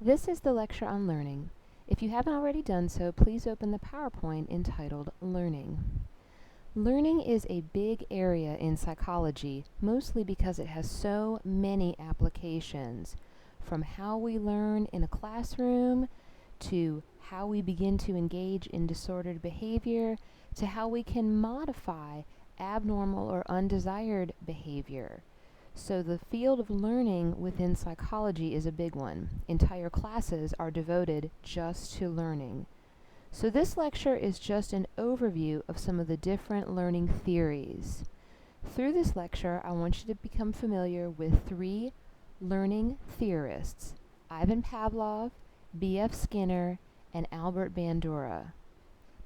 This is the lecture on learning. If you haven't already done so, please open the PowerPoint entitled Learning. Learning is a big area in psychology, mostly because it has so many applications, from how we learn in a classroom, to how we begin to engage in disordered behavior, to how we can modify abnormal or undesired behavior. So the field of learning within psychology is a big one. Entire classes are devoted just to learning. So this lecture is just an overview of some of the different learning theories. Through this lecture, I want you to become familiar with three learning theorists: Ivan Pavlov, B.F. Skinner, and Albert Bandura.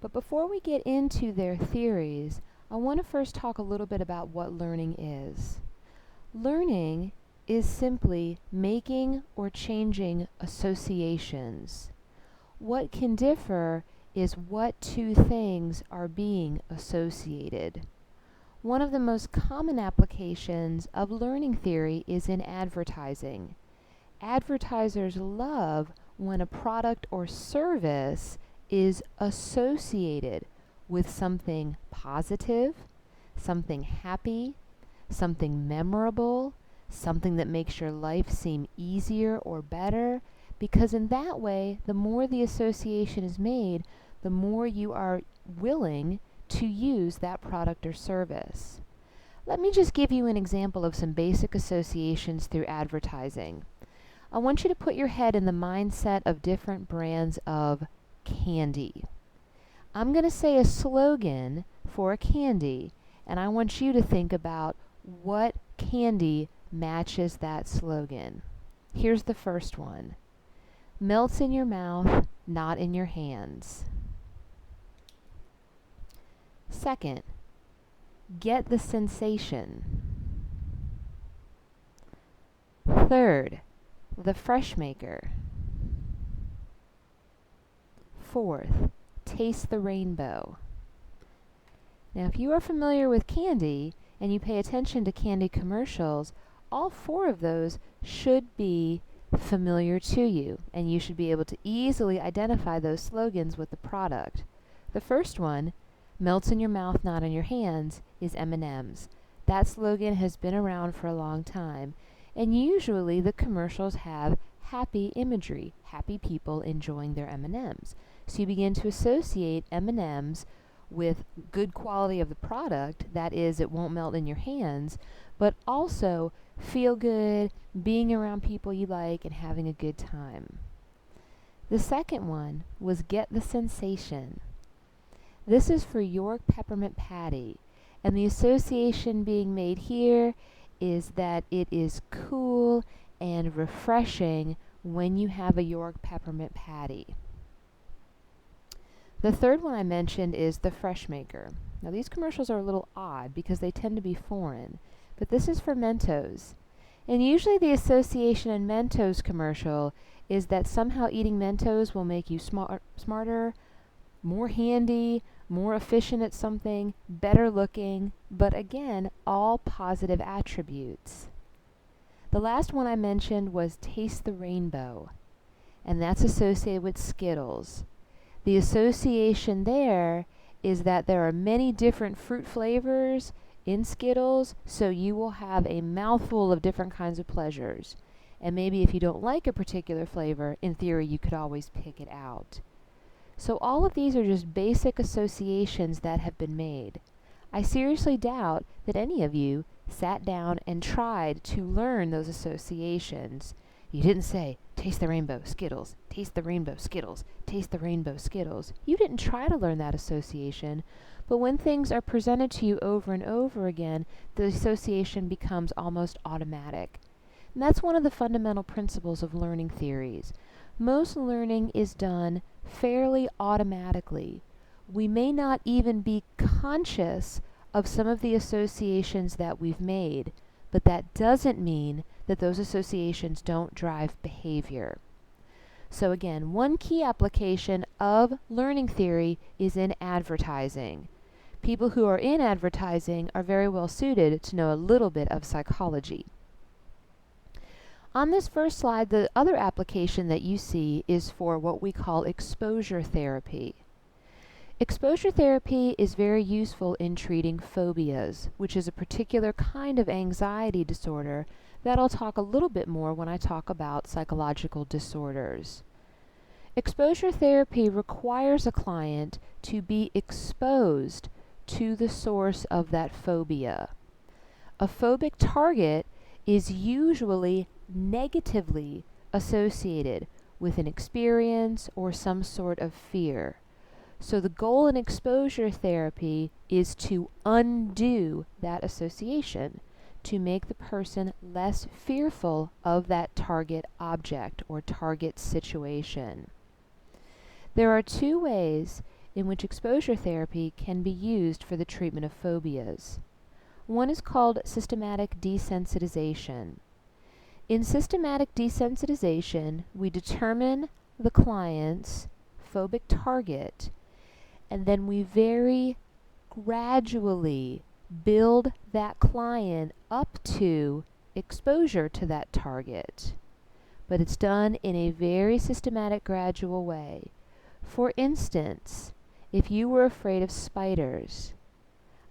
But before we get into their theories, I want to first talk a little bit about what learning is. Learning is simply making or changing associations. What can differ is what two things are being associated. One of the most common applications of learning theory is in advertising. Advertisers love when a product or service is associated with something positive, something happy, something memorable, something that makes your life seem easier or better, because in that way, the more the association is made, the more you are willing to use that product or service. Let me just give you an example of some basic associations through advertising. I want you to put your head in the mindset of different brands of candy. I'm going to say a slogan for a candy, and I want you to think about what candy matches that slogan. Here's the first one. Melts in your mouth, not in your hands. Second, get the sensation. Third, the fresh maker. Fourth, taste the rainbow. Now, if you are familiar with candy and you pay attention to candy commercials, all four of those should be familiar to you, and you should be able to easily identify those slogans with the product. The first one, melts in your mouth, not in your hands, is M&M's. That slogan has been around for a long time, and usually the commercials have happy imagery, happy people enjoying their M&M's. So you begin to associate M&M's with good quality of the product, that is, it won't melt in your hands, but also feel good, being around people you like, and having a good time. The second one was get the sensation. This is for York Peppermint Patty, and the association being made here is that it is cool and refreshing when you have a York Peppermint Patty. The third one I mentioned is the fresh maker. Now these commercials are a little odd because they tend to be foreign, but this is for Mentos. And usually the association in Mentos commercial is that somehow eating Mentos will make you smarter, more handy, more efficient at something, better looking, but again, all positive attributes. The last one I mentioned was taste the rainbow, and that's associated with Skittles. The association there is that there are many different fruit flavors in Skittles, so you will have a mouthful of different kinds of pleasures. And maybe if you don't like a particular flavor, in theory you could always pick it out. So all of these are just basic associations that have been made. I seriously doubt that any of you sat down and tried to learn those associations. You didn't say, taste the rainbow, Skittles, taste the rainbow, Skittles, taste the rainbow, Skittles. You didn't try to learn that association, but when things are presented to you over and over again, the association becomes almost automatic. And that's one of the fundamental principles of learning theories. Most learning is done fairly automatically. We may not even be conscious of some of the associations that we've made, but that doesn't mean that those associations don't drive behavior. So again, one key application of learning theory is in advertising. People who are in advertising are very well suited to know a little bit of psychology. On this first slide, the other application that you see is for what we call exposure therapy. Exposure therapy is very useful in treating phobias, which is a particular kind of anxiety disorder that I'll talk a little bit more when I talk about psychological disorders. Exposure therapy requires a client to be exposed to the source of that phobia. A phobic target is usually negatively associated with an experience or some sort of fear. So the goal in exposure therapy is to undo that association, to make the person less fearful of that target object or target situation. There are two ways in which exposure therapy can be used for the treatment of phobias. One is called systematic desensitization. In systematic desensitization, we determine the client's phobic target, and then we very gradually build that client up to exposure to that target. But it's done in a very systematic, gradual way. For instance, if you were afraid of spiders,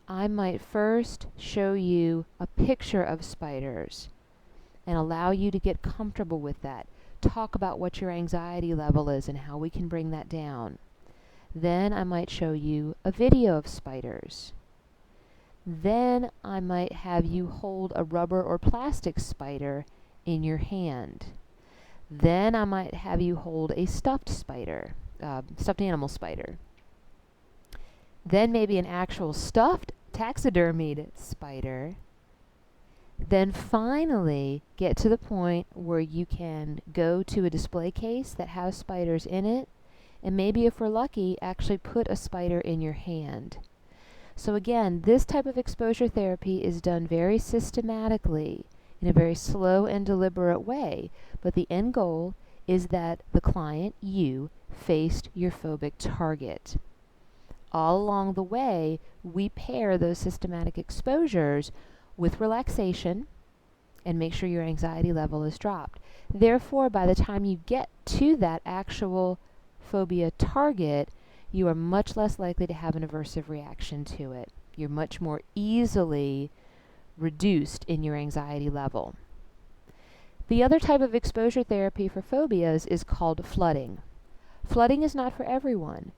I might first show you a picture of spiders and allow you to get comfortable with that. Talk about what your anxiety level is and how we can bring that down. Then I might show you a video of spiders. Then I might have you hold a rubber or plastic spider in your hand. Then I might have you hold a stuffed animal spider. Then maybe an actual stuffed taxidermied spider. Then finally get to the point where you can go to a display case that has spiders in it, and maybe if we're lucky, actually put a spider in your hand. So again, this type of exposure therapy is done very systematically, in a very slow and deliberate way, but the end goal is that the client, you, faced your phobic target. All along the way, we pair those systematic exposures with relaxation and make sure your anxiety level is dropped. Therefore, by the time you get to that actual phobia target, you are much less likely to have an aversive reaction to it. You're much more easily reduced in your anxiety level. The other type of exposure therapy for phobias is called flooding. Flooding is not for everyone,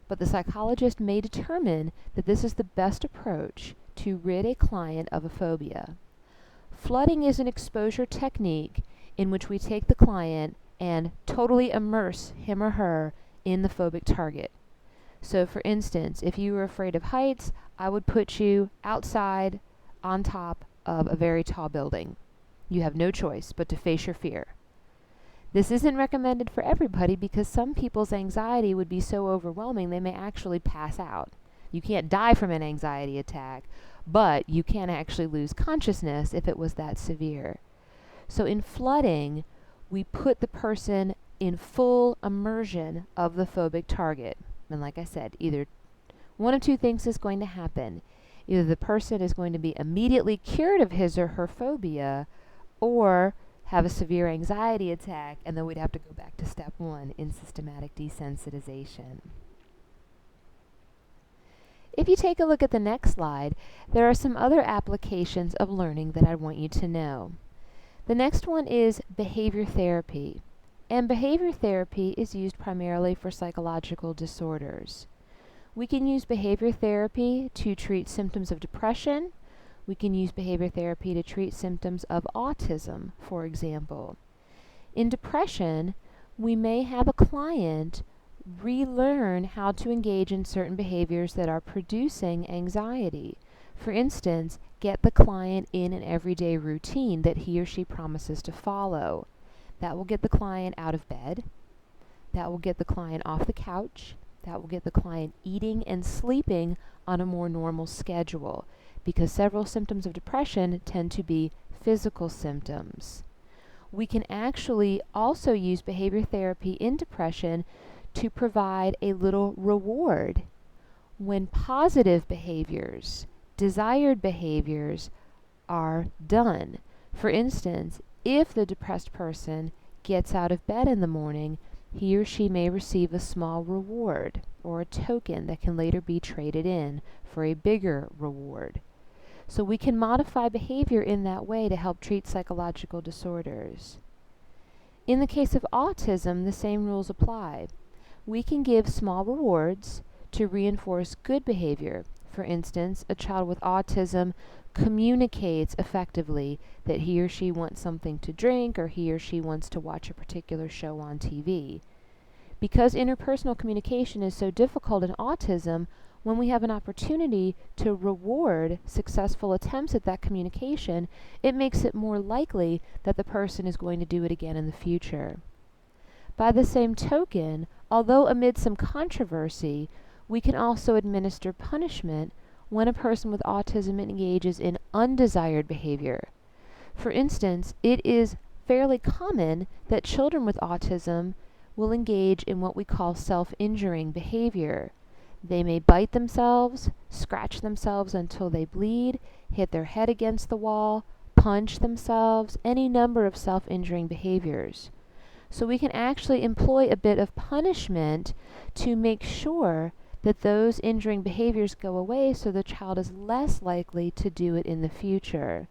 but the psychologist may determine that this is the best approach to rid a client of a phobia. Flooding is an exposure technique in which we take the client and totally immerse him or her in the phobic target. So for instance, if you were afraid of heights, I would put you outside on top of a very tall building. You have no choice but to face your fear. This isn't recommended for everybody because some people's anxiety would be so overwhelming they may actually pass out. You can't die from an anxiety attack, but you can actually lose consciousness if it was that severe. So in flooding, we put the person in full immersion of the phobic target. And like I said, either one of two things is going to happen. Either the person is going to be immediately cured of his or her phobia, or have a severe anxiety attack, and then we'd have to go back to step one in systematic desensitization. If you take a look at the next slide, there are some other applications of learning that I want you to know. The next one is behavior therapy. And behavior therapy is used primarily for psychological disorders. We can use behavior therapy to treat symptoms of depression. We can use behavior therapy to treat symptoms of autism, for example. In depression, we may have a client relearn how to engage in certain behaviors that are producing anxiety. For instance, get the client in an everyday routine that he or she promises to follow. That will get the client out of bed. That will get the client off the couch. That will get the client eating and sleeping on a more normal schedule, because several symptoms of depression tend to be physical symptoms. We can actually also use behavior therapy in depression to provide a little reward when positive behaviors, desired behaviors, are done. For instance, if the depressed person gets out of bed in the morning, he or she may receive a small reward or a token that can later be traded in for a bigger reward. So we can modify behavior in that way to help treat psychological disorders. In the case of autism, the same rules apply. We can give small rewards to reinforce good behavior. For instance, a child with autism communicates effectively that he or she wants something to drink, or he or she wants to watch a particular show on TV. Because interpersonal communication is so difficult in autism, when we have an opportunity to reward successful attempts at that communication, it makes it more likely that the person is going to do it again in the future. By the same token, although amid some controversy, we can also administer punishment when a person with autism engages in undesired behavior. For instance, it is fairly common that children with autism will engage in what we call self-injuring behavior. They may bite themselves, scratch themselves until they bleed, hit their head against the wall, punch themselves, any number of self-injuring behaviors. So we can actually employ a bit of punishment to make sure that those injuring behaviors go away so the child is less likely to do it in the future.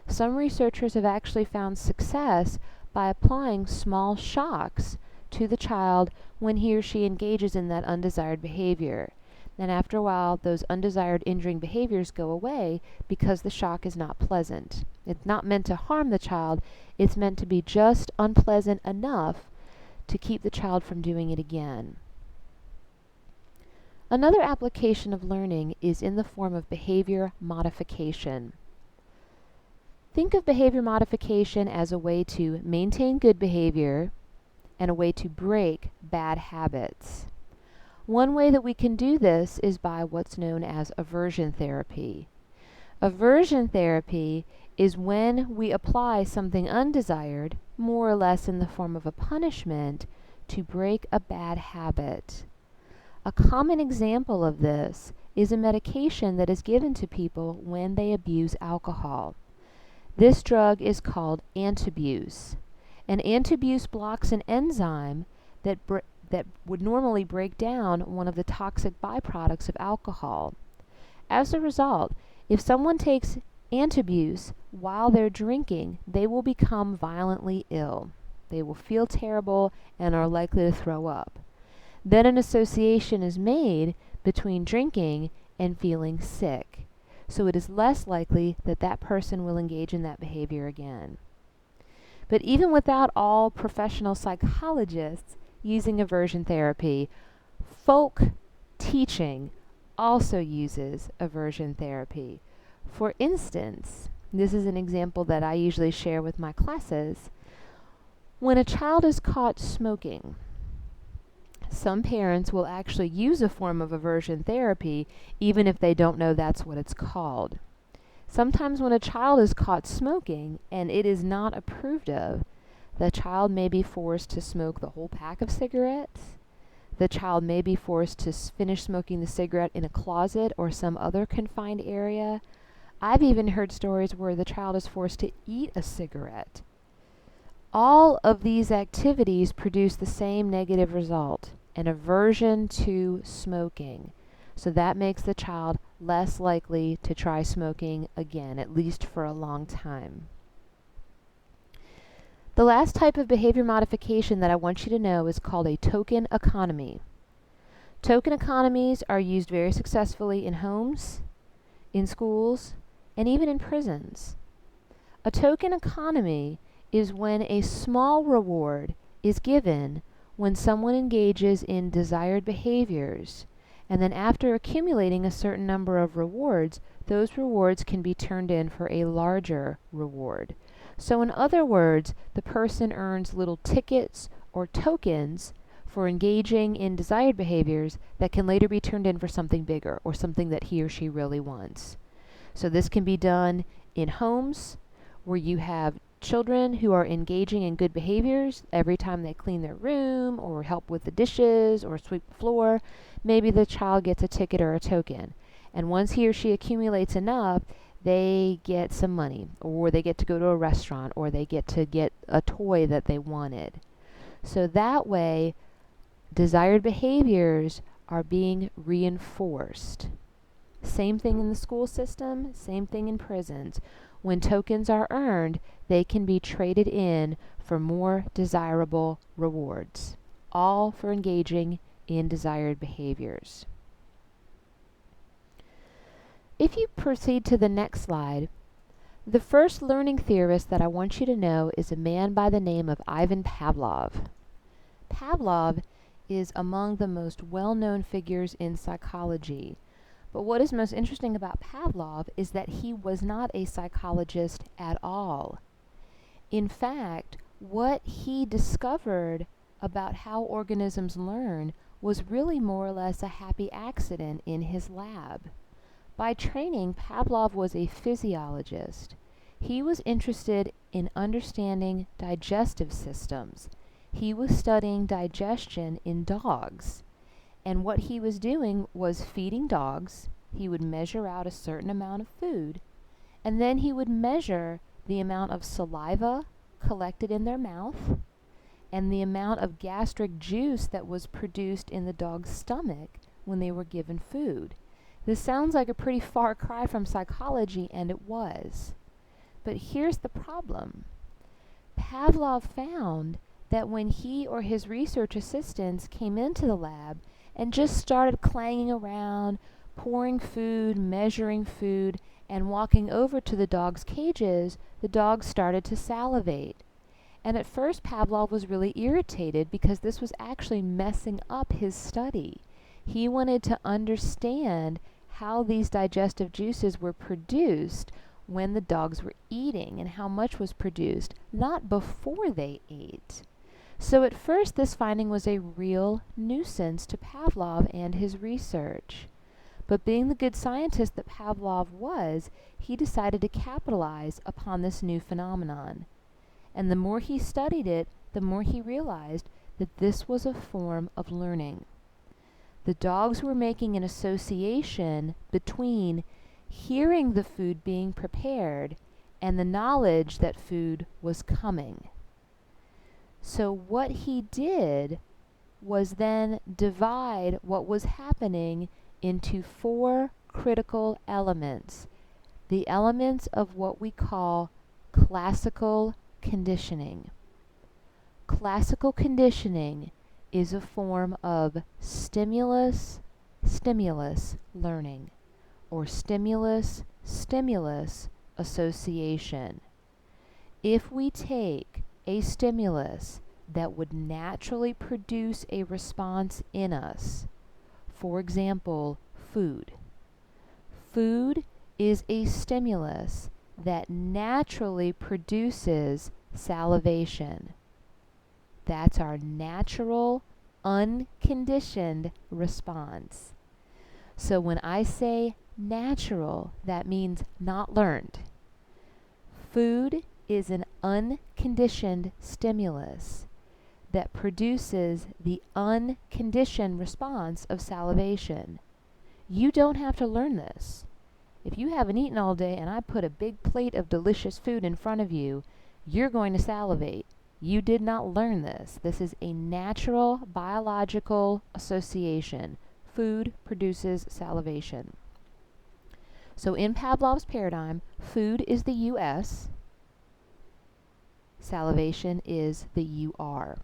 Some researchers have actually found success by applying small shocks to the child when he or she engages in that undesired behavior. And after a while, those undesired injuring behaviors go away because the shock is not pleasant. It's not meant to harm the child, it's meant to be just unpleasant enough to keep the child from doing it again. Another application of learning is in the form of behavior modification. Think of behavior modification as a way to maintain good behavior and a way to break bad habits. One way that we can do this is by what's known as aversion therapy. Aversion therapy is when we apply something undesired, more or less in the form of a punishment, to break a bad habit. A common example of this is a medication that is given to people when they abuse alcohol. This drug is called antabuse. And antabuse blocks an enzyme that would normally break down one of the toxic byproducts of alcohol. As a result, if someone takes antabuse while they're drinking, they will become violently ill. They will feel terrible and are likely to throw up. Then an association is made between drinking and feeling sick. So it is less likely that that person will engage in that behavior again. But even without all professional psychologists using aversion therapy, folk teaching also uses aversion therapy. For instance, this is an example that I usually share with my classes. When a child is caught smoking, some parents will actually use a form of aversion therapy even if they don't know that's what it's called. Sometimes when a child is caught smoking and it is not approved of, the child may be forced to smoke the whole pack of cigarettes. The child may be forced to finish smoking the cigarette in a closet or some other confined area. I've even heard stories where the child is forced to eat a cigarette. All of these activities produce the same negative result, an aversion to smoking. So that makes the child less likely to try smoking again, at least for a long time. The last type of behavior modification that I want you to know is called a token economy. Token economies are used very successfully in homes, in schools, and even in prisons. A token economy is when a small reward is given when someone engages in desired behaviors, and then after accumulating a certain number of rewards, those rewards can be turned in for a larger reward. So in other words, the person earns little tickets or tokens for engaging in desired behaviors that can later be turned in for something bigger or something that he or she really wants. So this can be done in homes where you have children who are engaging in good behaviors every time they clean their room or help with the dishes or sweep the floor. Maybe the child gets a ticket or a token. And once he or she accumulates enough, they get some money, or they get to go to a restaurant, or they get to get a toy that they wanted. So that way, desired behaviors are being reinforced. Same thing in the school system, same thing in prisons. When tokens are earned, they can be traded in for more desirable rewards, all for engaging in desired behaviors. If you proceed to the next slide, the first learning theorist that I want you to know is a man by the name of Ivan Pavlov. Pavlov is among the most well-known figures in psychology. But what is most interesting about Pavlov is that he was not a psychologist at all. In fact, what he discovered about how organisms learn was really more or less a happy accident in his lab. By training, Pavlov was a physiologist. He was interested in understanding digestive systems. He was studying digestion in dogs. And what he was doing was feeding dogs. He would measure out a certain amount of food, and then he would measure the amount of saliva collected in their mouth and the amount of gastric juice that was produced in the dog's stomach when they were given food. This sounds like a pretty far cry from psychology, and it was. But here's the problem. Pavlov found that when he or his research assistants came into the lab and just started clanging around, pouring food, measuring food, and walking over to the dogs' cages, the dogs started to salivate. And at first Pavlov was really irritated because this was actually messing up his study. He wanted to understand how these digestive juices were produced when the dogs were eating and how much was produced, not before they ate. So at first this finding was a real nuisance to Pavlov and his research. But being the good scientist that Pavlov was, he decided to capitalize upon this new phenomenon. And the more he studied it, the more he realized that this was a form of learning. The dogs were making an association between hearing the food being prepared and the knowledge that food was coming. So what he did was then divide what was happening into 4 critical elements, the elements of what we call classical conditioning. Classical conditioning is a form of stimulus-stimulus learning, or stimulus-stimulus association. If we take a stimulus that would naturally produce a response in us, for example, food. Food is a stimulus that naturally produces salivation. That's our natural, unconditioned response. So when I say natural, that means not learned. Food is an unconditioned stimulus that produces the unconditioned response of salivation. You don't have to learn this. If you haven't eaten all day and I put a big plate of delicious food in front of you, you're going to salivate. You did not learn this. This is a natural biological association. Food produces salivation. So in Pavlov's paradigm, food is the US, salivation is the UR,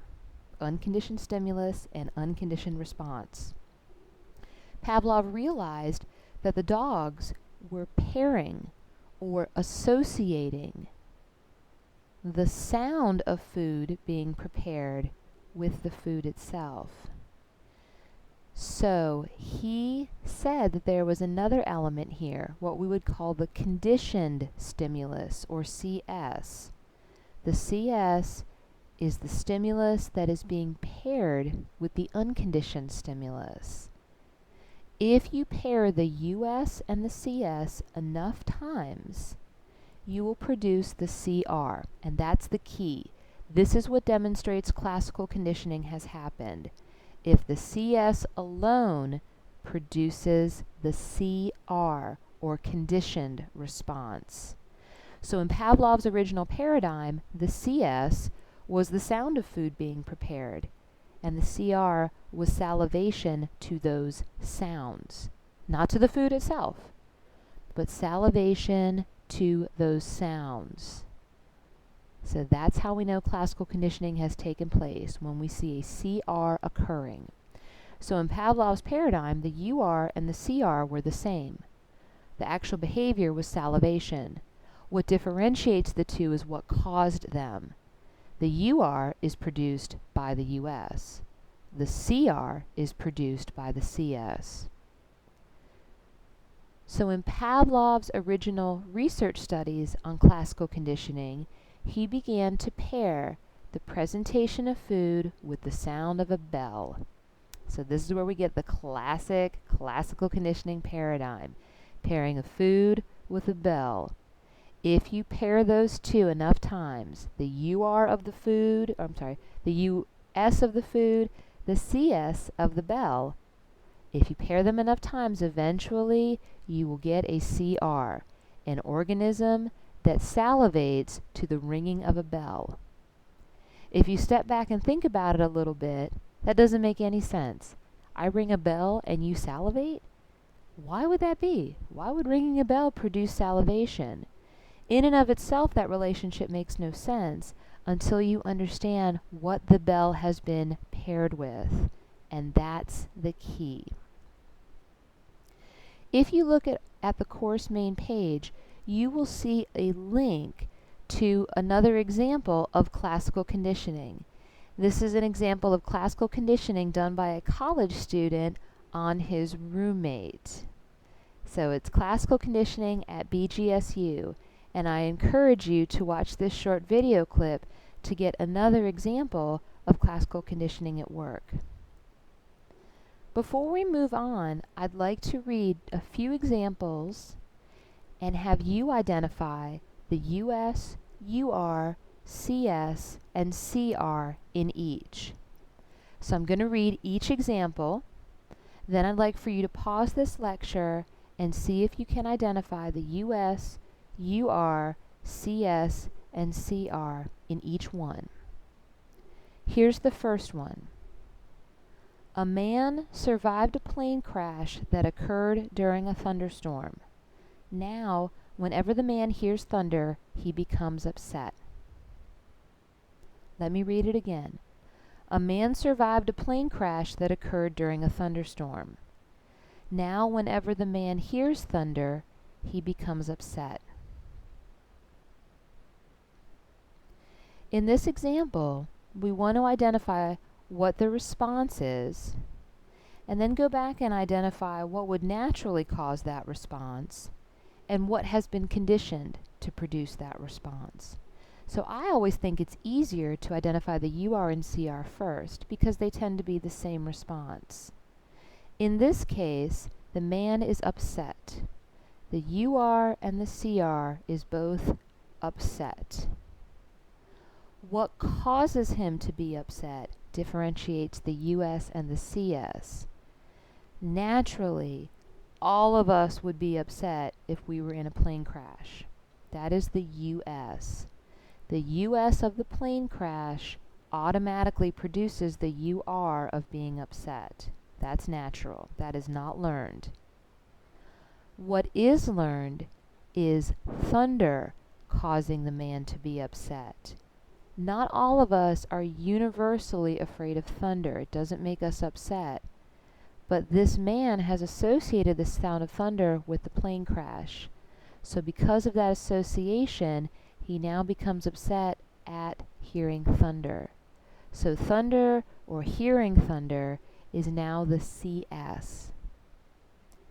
unconditioned stimulus and unconditioned response. Pavlov realized that the dogs were pairing or associating the sound of food being prepared with the food itself. So he said that there was another element here, what we would call the conditioned stimulus, or CS. The CS is the stimulus that is being paired with the unconditioned stimulus. If you pair the US and the CS enough times, you will produce the CR, and that's the key. This is what demonstrates classical conditioning has happened. If the CS alone produces the CR, or conditioned response. So in Pavlov's original paradigm, the CS was the sound of food being prepared, and the CR was salivation to those sounds. Not to the food itself, but salivation to those sounds. So that's how we know classical conditioning has taken place, when we see a CR occurring. So in Pavlov's paradigm, the UR and the CR were the same. The actual behavior was salivation. What differentiates the two is what caused them. The UR is produced by the US. The CR is produced by the CS. So in Pavlov's original research studies on classical conditioning, he began to pair the presentation of food with the sound of a bell. So this is where we get the classical conditioning paradigm, pairing a food with a bell. If you pair those two enough times, the UR of the food, the US of the food, the CS of the bell, if you pair them enough times, eventually you will get a CR, an organism that salivates to the ringing of a bell. If you step back and think about it a little bit, that doesn't make any sense. I ring a bell and you salivate? Why would that be? Why would ringing a bell produce salivation? In and of itself, that relationship makes no sense until you understand what the bell has been paired with, and that's the key. If you look at the course main page, you will see a link to another example of classical conditioning. This is an example of classical conditioning done by a college student on his roommate. So it's classical conditioning at BGSU, and I encourage you to watch this short video clip to get another example of classical conditioning at work. Before we move on, I'd like to read a few examples and have you identify the US, UR, CS, and CR in each. So I'm going to read each example. Then I'd like for you to pause this lecture and see if you can identify the US, UR, CS, and CR in each one. Here's the first one. A man survived a plane crash that occurred during a thunderstorm. Now, whenever the man hears thunder, he becomes upset. Let me read it again. A man survived a plane crash that occurred during a thunderstorm. Now, whenever the man hears thunder, he becomes upset. In this example, we want to identify what the response is, and then go back and identify what would naturally cause that response, and what has been conditioned to produce that response. So I always think it's easier to identify the UR and CR first, because they tend to be the same response. In this case, the man is upset. The UR and the CR is both upset. What causes him to be upset differentiates the US and the CS. Naturally, all of us would be upset if we were in a plane crash. That is the US. The US of the plane crash automatically produces the UR of being upset. That's natural. That is not learned. What is learned is thunder causing the man to be upset. Not all of us are universally afraid of thunder. It doesn't make us upset. But this man has associated the sound of thunder with the plane crash. So because of that association, he now becomes upset at hearing thunder. So thunder, or hearing thunder, is now the CS.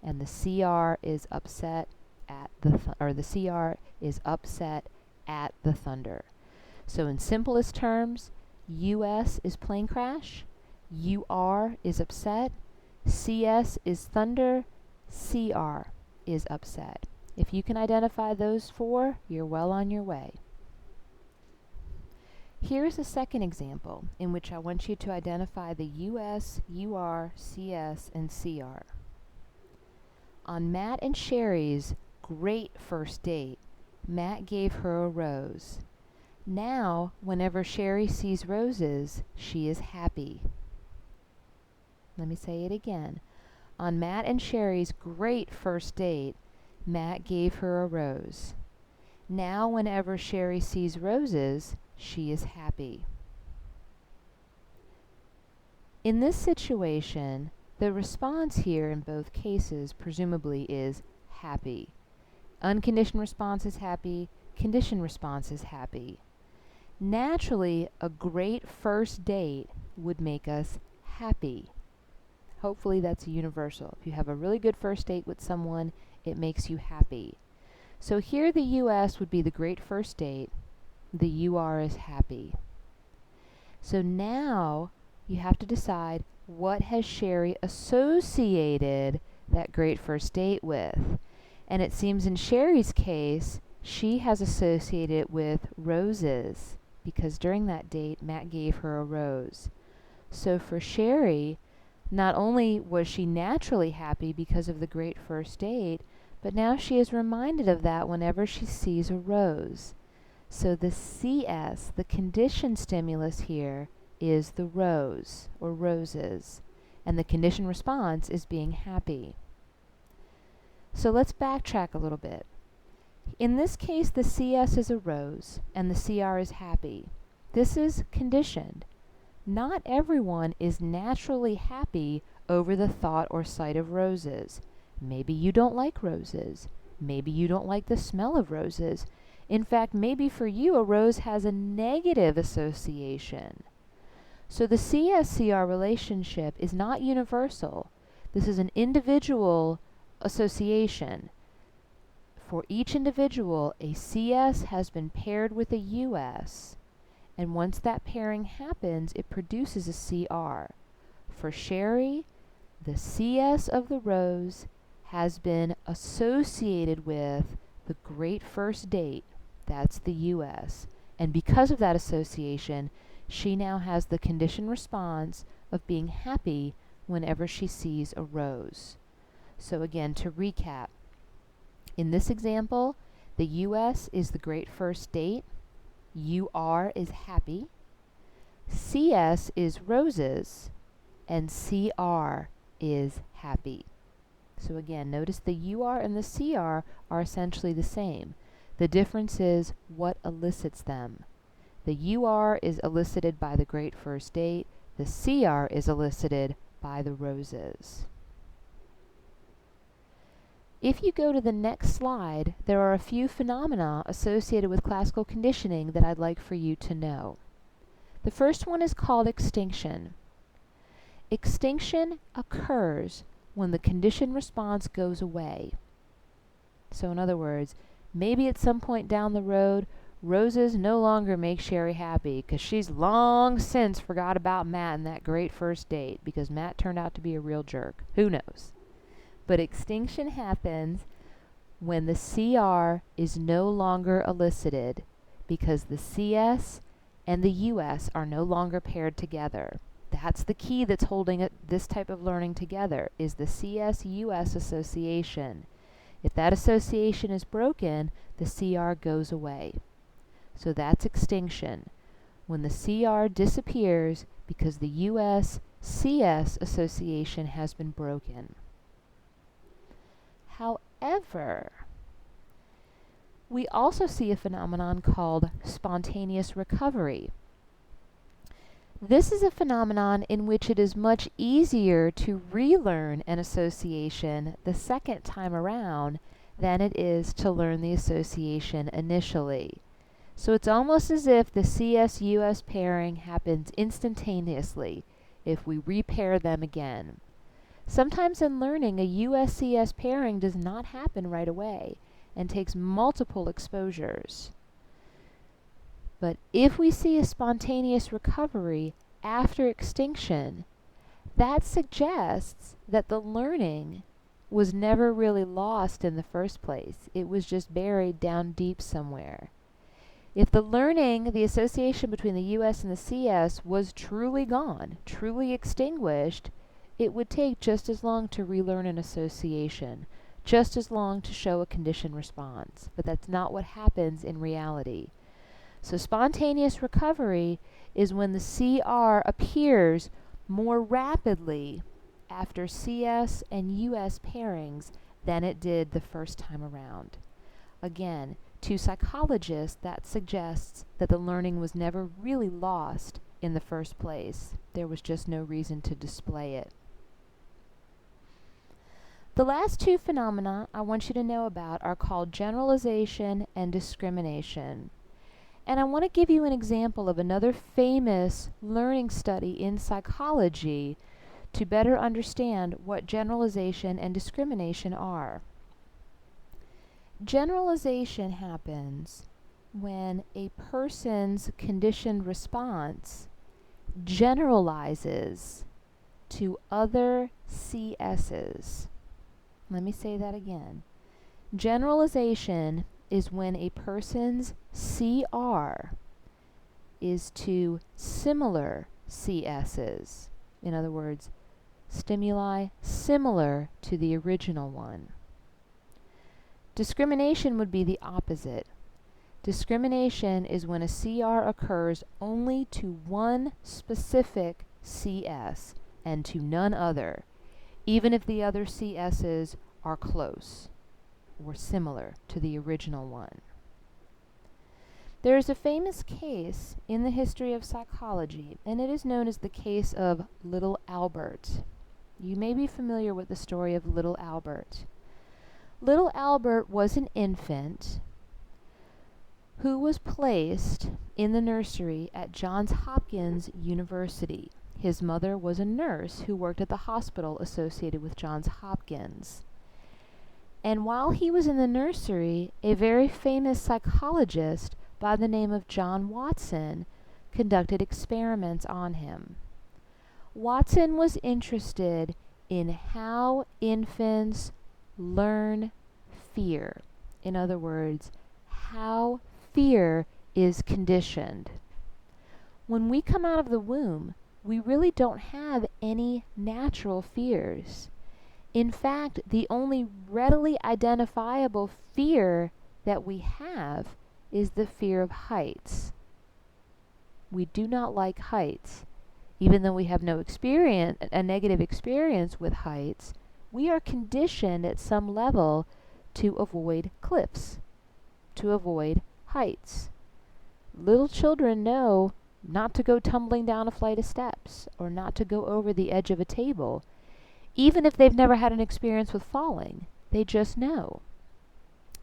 And the CR is upset at the CR is upset at the thunder. So in simplest terms, US is plane crash, UR is upset, CS is thunder, CR is upset. If you can identify those four, you're well on your way. Here's a second example in which I want you to identify the US, UR, CS, and CR. On Matt and Sherry's great first date, Matt gave her a rose. Now, whenever Sherry sees roses, she is happy. Let me say it again. On Matt and Sherry's great first date, Matt gave her a rose. Now, whenever Sherry sees roses, she is happy. In this situation, the response here in both cases presumably is happy. Unconditioned response is happy, conditioned response is happy. Naturally, a great first date would make us happy. Hopefully that's universal. If you have a really good first date with someone, it makes you happy. So here the US would be the great first date. The UR is happy. So now you have to decide, what has Sherry associated that great first date with? And it seems in Sherry's case, she has associated it with roses, because during that date, Matt gave her a rose. So for Sherry, not only was she naturally happy because of the great first date, but now she is reminded of that whenever she sees a rose. So the CS, the conditioned stimulus here, is the rose, or roses, and the conditioned response is being happy. So let's backtrack a little bit. In this case, the CS is a rose, and the CR is happy. This is conditioned. Not everyone is naturally happy over the thought or sight of roses. Maybe you don't like roses. Maybe you don't like the smell of roses. In fact, maybe for you a rose has a negative association. So the CS-CR relationship is not universal. This is an individual association. For each individual, a CS has been paired with a US, and once that pairing happens, it produces a CR. For Sherry, the CS of the rose has been associated with the great first date. That's the US. And because of that association, she now has the conditioned response of being happy whenever she sees a rose. So again, to recap, in this example, the US is the great first date, UR is happy, CS is roses, and CR is happy. So again, notice the UR and the CR are essentially the same. The difference is what elicits them. The UR is elicited by the great first date. The CR is elicited by the roses. If you go to the next slide, there are a few phenomena associated with classical conditioning that I'd like for you to know. The first one is called extinction. Extinction occurs when the conditioned response goes away. So in other words, maybe at some point down the road, roses no longer make Sherry happy because she's long since forgot about Matt and that great first date because Matt turned out to be a real jerk. Who knows? But extinction happens when the CR is no longer elicited because the CS and the US are no longer paired together. That's the key that's holding this type of learning together, is the CS-US association. If that association is broken, the CR goes away. So that's extinction, when the CR disappears because the US-CS association has been broken. However, we also see a phenomenon called spontaneous recovery. This is a phenomenon in which it is much easier to relearn an association the second time around than it is to learn the association initially. So it's almost as if the CS-US pairing happens instantaneously if we repair them again. Sometimes in learning, a US-CS pairing does not happen right away and takes multiple exposures. But if we see a spontaneous recovery after extinction, that suggests that the learning was never really lost in the first place. It was just buried down deep somewhere. If the learning, the association between the US and the CS was truly gone, truly extinguished, it would take just as long to relearn an association, just as long to show a conditioned response. But that's not what happens in reality. So spontaneous recovery is when the CR appears more rapidly after CS and US pairings than it did the first time around. Again, to psychologists, that suggests that the learning was never really lost in the first place. There was just no reason to display it. The last two phenomena I want you to know about are called generalization and discrimination. And I want to give you an example of another famous learning study in psychology to better understand what generalization and discrimination are. Generalization happens when a person's conditioned response generalizes to other CSs. Let me say that again. Generalization is when a person's CR is to similar CSs. In other words, stimuli similar to the original one. Discrimination would be the opposite. Discrimination is when a CR occurs only to one specific CS and to none other, even if the other CSs are close or similar to the original one. There is a famous case in the history of psychology, and it is known as the case of Little Albert. You may be familiar with the story of Little Albert. Little Albert was an infant who was placed in the nursery at Johns Hopkins University. His mother was a nurse who worked at the hospital associated with Johns Hopkins. And while he was in the nursery, a very famous psychologist by the name of John Watson conducted experiments on him. Watson was interested in how infants learn fear. In other words, how fear is conditioned. When we come out of the womb, we really don't have any natural fears. In fact, the only readily identifiable fear that we have is the fear of heights. We do not like heights. Even though we have no experience, a negative experience with heights, we are conditioned at some level to avoid cliffs, to avoid heights. Little children know not to go tumbling down a flight of steps or not to go over the edge of a table. Even if they've never had an experience with falling, they just know.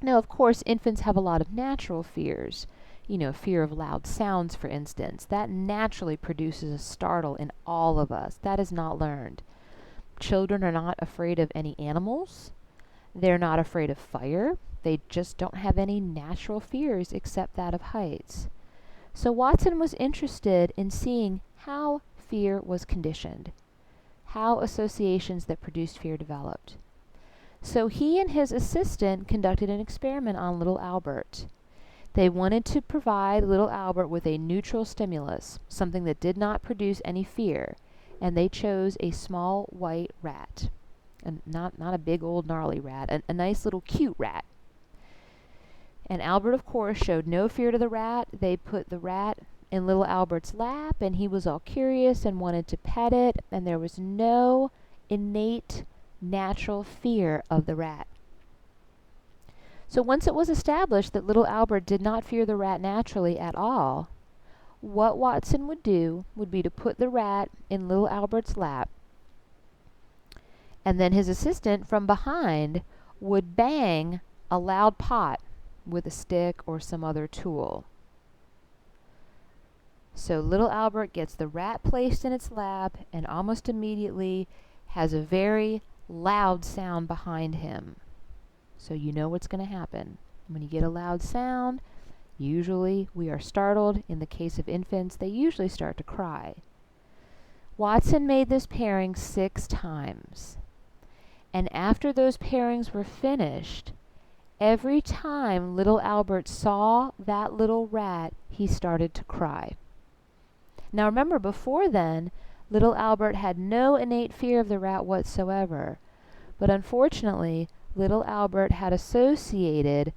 Now, of course, infants have a lot of natural fears. Fear of loud sounds, for instance. That naturally produces a startle in all of us. That is not learned. Children are not afraid of any animals. They're not afraid of fire. They just don't have any natural fears except that of heights. So Watson was interested in seeing how fear was conditioned, how associations that produced fear developed. So he and his assistant conducted an experiment on little Albert. They wanted to provide little Albert with a neutral stimulus, something that did not produce any fear, and they chose a small white rat, and not a big old gnarly rat, a nice little cute rat. And Albert, of course, showed no fear to the rat. They put the rat in little Albert's lap, and he was all curious and wanted to pet it, and there was no innate natural fear of the rat. So once it was established that little Albert did not fear the rat naturally at all, what Watson would do would be to put the rat in little Albert's lap, and then his assistant from behind would bang a loud pot with a stick or some other tool. So little Albert gets the rat placed in its lap and almost immediately has a very loud sound behind him. So you know what's going to happen. When you get a loud sound, usually we are startled. In the case of infants, they usually start to cry. Watson made this pairing 6 times. And after those pairings were finished, every time little Albert saw that little rat, he started to cry. Now remember, before then, little Albert had no innate fear of the rat whatsoever. But unfortunately, little Albert had associated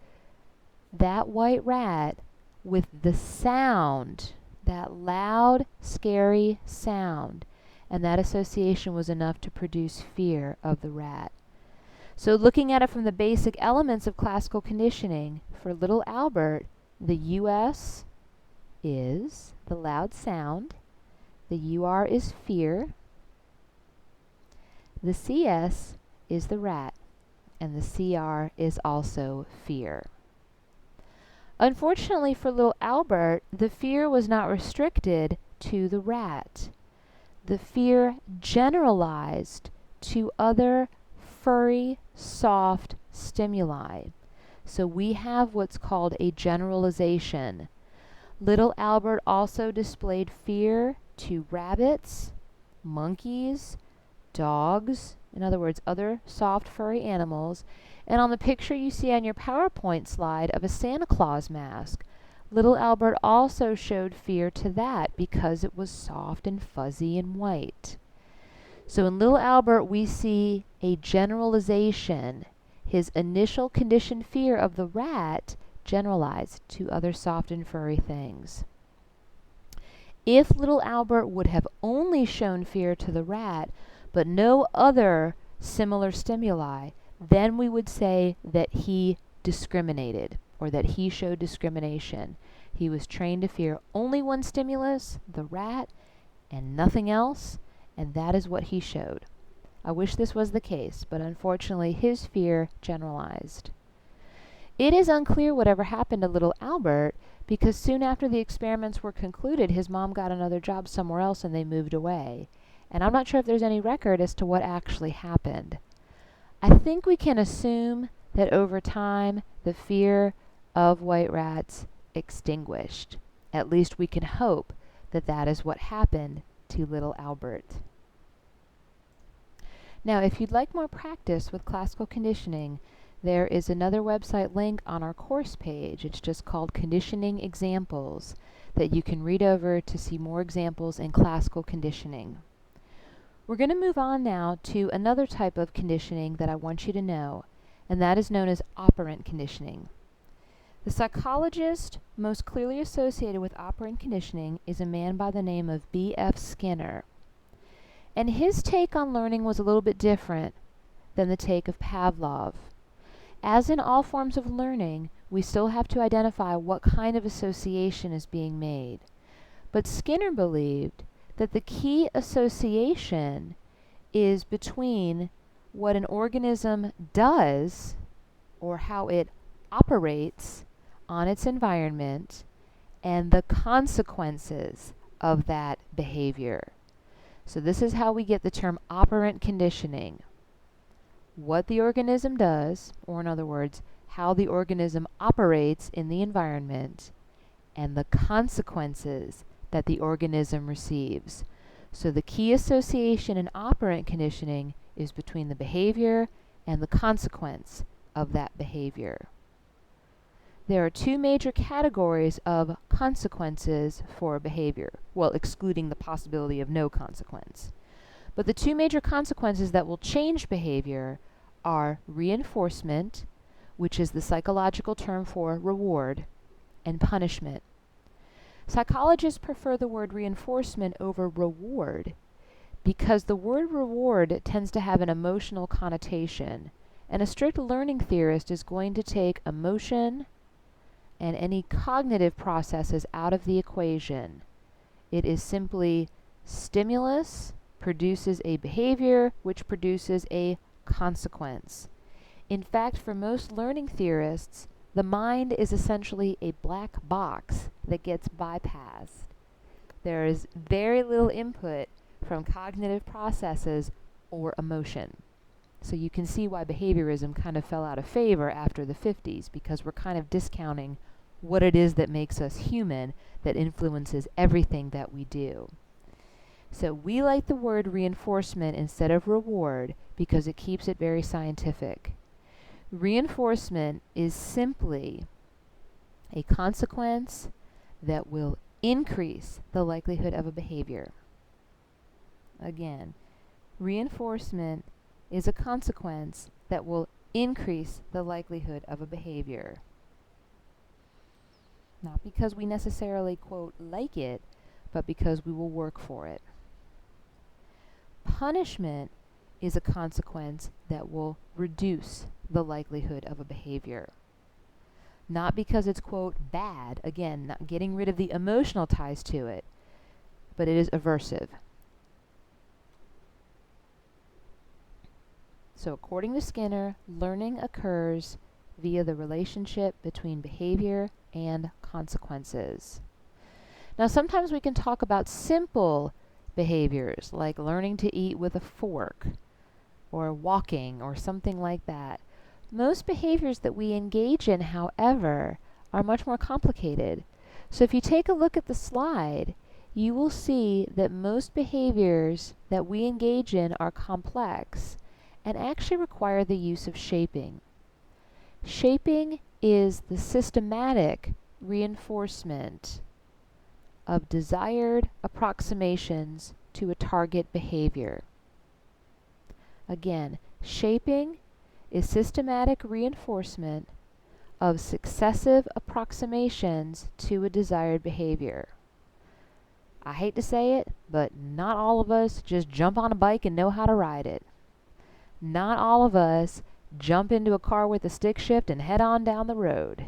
that white rat with the sound, that loud, scary sound. And that association was enough to produce fear of the rat. So looking at it from the basic elements of classical conditioning, for little Albert, the US is the loud sound, the UR is fear, the CS is the rat, and the CR is also fear. Unfortunately for little Albert, the fear was not restricted to the rat. The fear generalized to other furry, soft stimuli. So we have what's called a generalization. Little Albert also displayed fear to rabbits, monkeys, dogs, in other words, other soft furry animals. And on the picture you see on your PowerPoint slide of a Santa Claus mask, little Albert also showed fear to that because it was soft and fuzzy and white. So in little Albert we see a generalization. His initial conditioned fear of the rat generalized to other soft and furry things. If little Albert would have only shown fear to the rat, but no other similar stimuli, then we would say that he discriminated, or that he showed discrimination. He was trained to fear only one stimulus, the rat, and nothing else, and that is what he showed. I wish this was the case, but unfortunately his fear generalized. It is unclear whatever happened to little Albert, because soon after the experiments were concluded, his mom got another job somewhere else and they moved away. And I'm not sure if there's any record as to what actually happened. I think we can assume that over time the fear of white rats extinguished. At least we can hope that that is what happened to little Albert. Now, if you'd like more practice with classical conditioning, there is another website link on our course page. It's just called Conditioning Examples, that you can read over to see more examples in classical conditioning. We're going to move on now to another type of conditioning that I want you to know, and that is known as operant conditioning. The psychologist most clearly associated with operant conditioning is a man by the name of B.F. Skinner. And his take on learning was a little bit different than the take of Pavlov. As in all forms of learning, we still have to identify what kind of association is being made. But Skinner believed that the key association is between what an organism does, or how it operates on its environment, and the consequences of that behavior. So this is how we get the term operant conditioning. What the organism does, or in other words, how the organism operates in the environment, and the consequences that the organism receives. So the key association in operant conditioning is between the behavior and the consequence of that behavior. There are two major categories of consequences for behavior, well, excluding the possibility of no consequence. But the two major consequences that will change behavior are reinforcement, which is the psychological term for reward, and punishment. Psychologists prefer the word reinforcement over reward because the word reward tends to have an emotional connotation, and a strict learning theorist is going to take emotion and any cognitive processes out of the equation. It is simply stimulus produces a behavior which produces a consequence. In fact, for most learning theorists, the mind is essentially a black box that gets bypassed. There is very little input from cognitive processes or emotion. So you can see why behaviorism kind of fell out of favor after the 50s, because we're kind of discounting what it is that makes us human, that influences everything that we do. So we like the word reinforcement instead of reward because it keeps it very scientific. Reinforcement is simply a consequence that will increase the likelihood of a behavior. Again, reinforcement is a consequence that will increase the likelihood of a behavior. Not because we necessarily, quote, like it, but because we will work for it. Punishment is a consequence that will reduce the likelihood of a behavior. Not because it's, quote, bad, again, not getting rid of the emotional ties to it, but it is aversive. So according to Skinner, learning occurs via the relationship between behavior and consequences. Now sometimes we can talk about simple behaviors like learning to eat with a fork or walking or something like that. Most behaviors that we engage in, however, are much more complicated. So if you take a look at the slide, you will see that most behaviors that we engage in are complex and actually require the use of shaping. Shaping is the systematic reinforcement of desired approximations to a target behavior. Again, shaping is systematic reinforcement of successive approximations to a desired behavior. I hate to say it, but not all of us just jump on a bike and know how to ride it. Not all of us jump into a car with a stick shift and head on down the road.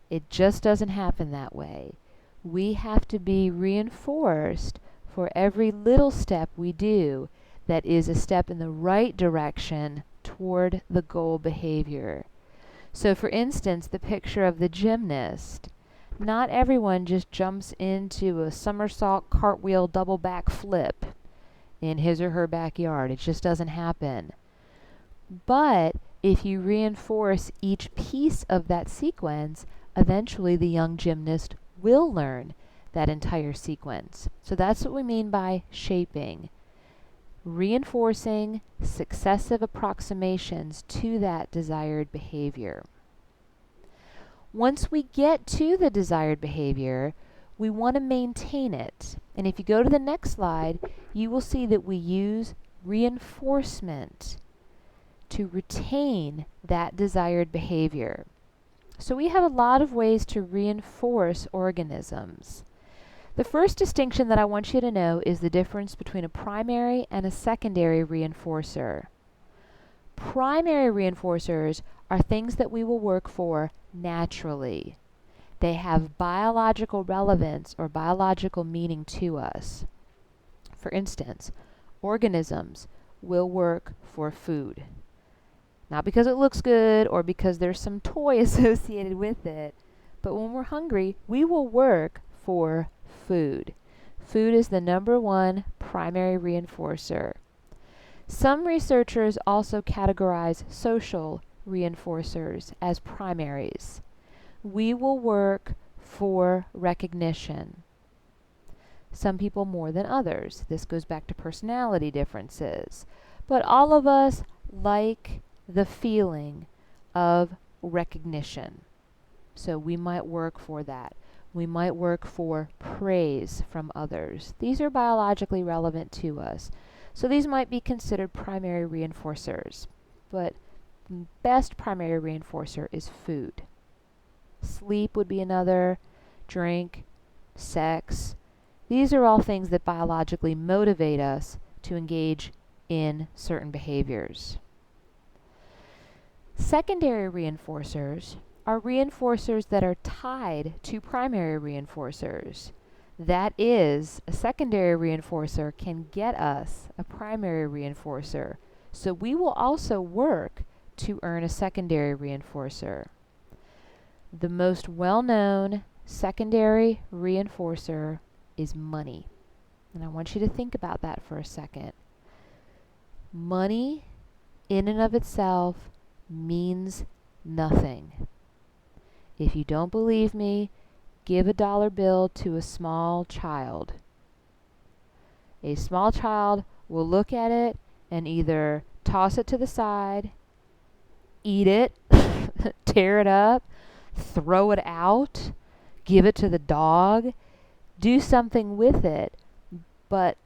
It just doesn't happen that way. We have to be reinforced for every little step we do that is a step in the right direction toward the goal behavior. So for instance, the picture of the gymnast. Not everyone just jumps into a somersault, cartwheel, double back flip in his or her backyard. It just doesn't happen. But if you reinforce each piece of that sequence, eventually the young gymnast will learn that entire sequence. So that's what we mean by shaping. Reinforcing successive approximations to that desired behavior. Once we get to the desired behavior, we want to maintain it. And if you go to the next slide, you will see that we use reinforcement to retain that desired behavior. So we have a lot of ways to reinforce organisms. The first distinction that I want you to know is the difference between a primary and a secondary reinforcer. Primary reinforcers are things that we will work for naturally. They have biological relevance or biological meaning to us. For instance, organisms will work for food. Not because it looks good or because there's some toy associated with it, but when we're hungry, we will work for food. Food is the number one primary reinforcer. Some researchers also categorize social reinforcers as primaries. We will work for recognition. Some people more than others. This goes back to personality differences. But all of us like the feeling of recognition. So we might work for that. We might work for praise from others. These are biologically relevant to us. So these might be considered primary reinforcers. But the best primary reinforcer is food. Sleep would be another, drink, sex. These are all things that biologically motivate us to engage in certain behaviors. Secondary reinforcers are reinforcers that are tied to primary reinforcers. That is, a secondary reinforcer can get us a primary reinforcer. So we will also work to earn a secondary reinforcer. The most well-known secondary reinforcer is money. And I want you to think about that for a second. Money, in and of itself, means nothing. If you don't believe me, give a dollar bill to a small child. A small child will look at it and either toss it to the side, eat it, tear it up, throw it out, give it to the dog, do something with it. But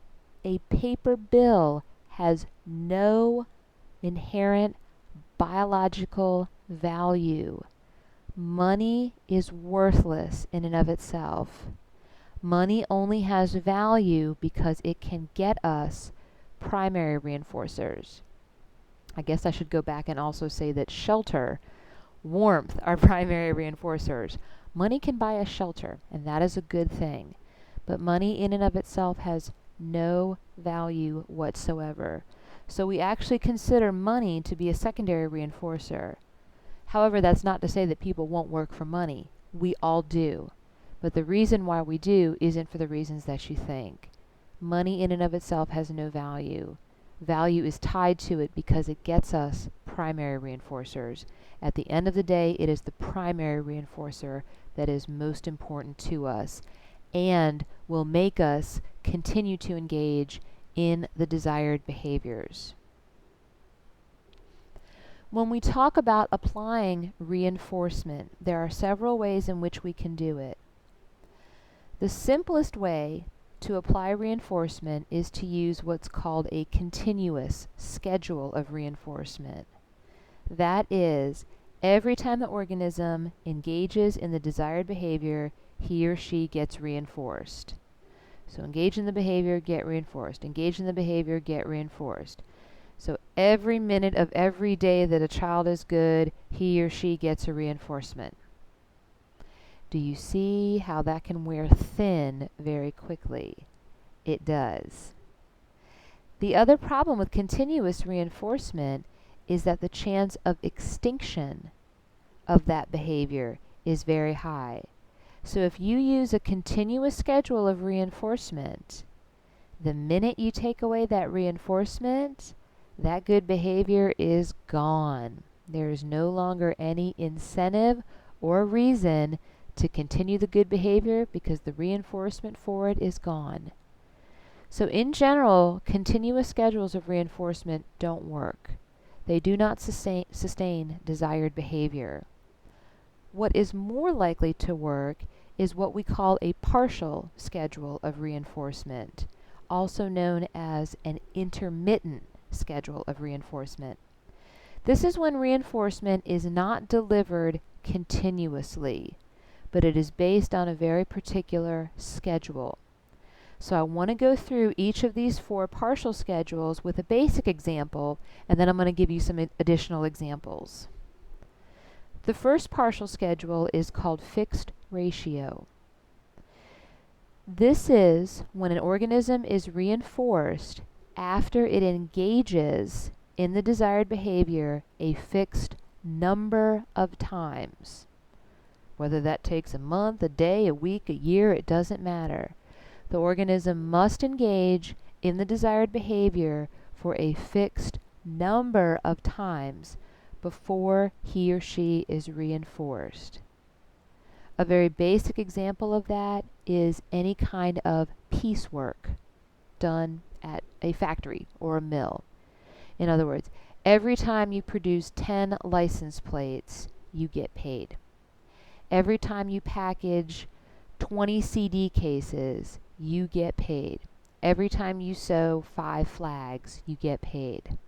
a paper bill has no inherent biological value. Money is worthless in and of itself. Money only has value because it can get us primary reinforcers. I guess I should go back and also say that shelter, warmth are primary reinforcers. Money can buy us shelter, and that is a good thing. But money in and of itself has no value whatsoever. So we actually consider money to be a secondary reinforcer. However, that's not to say that people won't work for money. We all do. But the reason why we do isn't for the reasons that you think. Money in and of itself has no value. Value is tied to it because it gets us primary reinforcers. At the end of the day, it is the primary reinforcer that is most important to us and will make us continue to engage in the desired behaviors. When we talk about applying reinforcement, there are several ways in which we can do it. The simplest way to apply reinforcement is to use what's called a continuous schedule of reinforcement. That is, every time the organism engages in the desired behavior, he or she gets reinforced. So engage in the behavior, get reinforced. Engage in the behavior, get reinforced. So every minute of every day that a child is good, he or she gets a reinforcement. Do you see how that can wear thin very quickly? It does. The other problem with continuous reinforcement is that the chance of extinction of that behavior is very high. So if you use a continuous schedule of reinforcement, the minute you take away that reinforcement, that good behavior is gone. There is no longer any incentive or reason to continue the good behavior because the reinforcement for it is gone. So in general, continuous schedules of reinforcement don't work. They do not sustain desired behavior. What is more likely to work is what we call a partial schedule of reinforcement, also known as an intermittent schedule of reinforcement. This is when reinforcement is not delivered continuously, but it is based on a very particular schedule. So I want to go through each of these 4 partial schedules with a basic example, and then I'm going to give you some additional examples. The first partial schedule is called fixed ratio. This is when an organism is reinforced after it engages in the desired behavior a fixed number of times. Whether that takes a month, a day, a week, a year, it doesn't matter. The organism must engage in the desired behavior for a fixed number of times before he or she is reinforced. A very basic example of that is any kind of piecework done at a factory or a mill. In other words, every time you produce 10 license plates, you get paid. Every time you package 20 CD cases, you get paid. Every time you sew 5 flags, you get paid.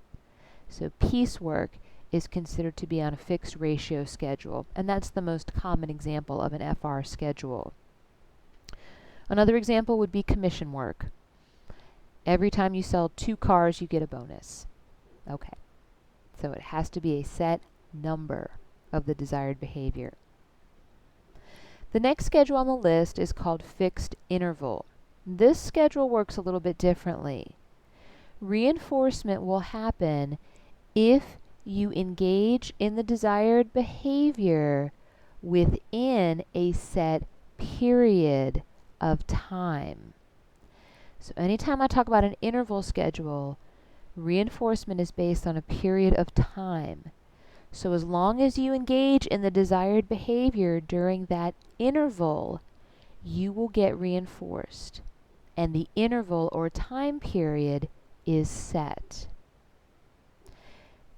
So piecework is considered to be on a fixed ratio schedule, and that's the most common example of an FR schedule. Another example would be commission work. Every time you sell 2 cars, you get a bonus. Okay, so it has to be a set number of the desired behavior. The next schedule on the list is called fixed interval. This schedule works a little bit differently. Reinforcement will happen if you engage in the desired behavior within a set period of time. So anytime I talk about an interval schedule, reinforcement is based on a period of time. So as long as you engage in the desired behavior during that interval, you will get reinforced. And the interval or time period is set.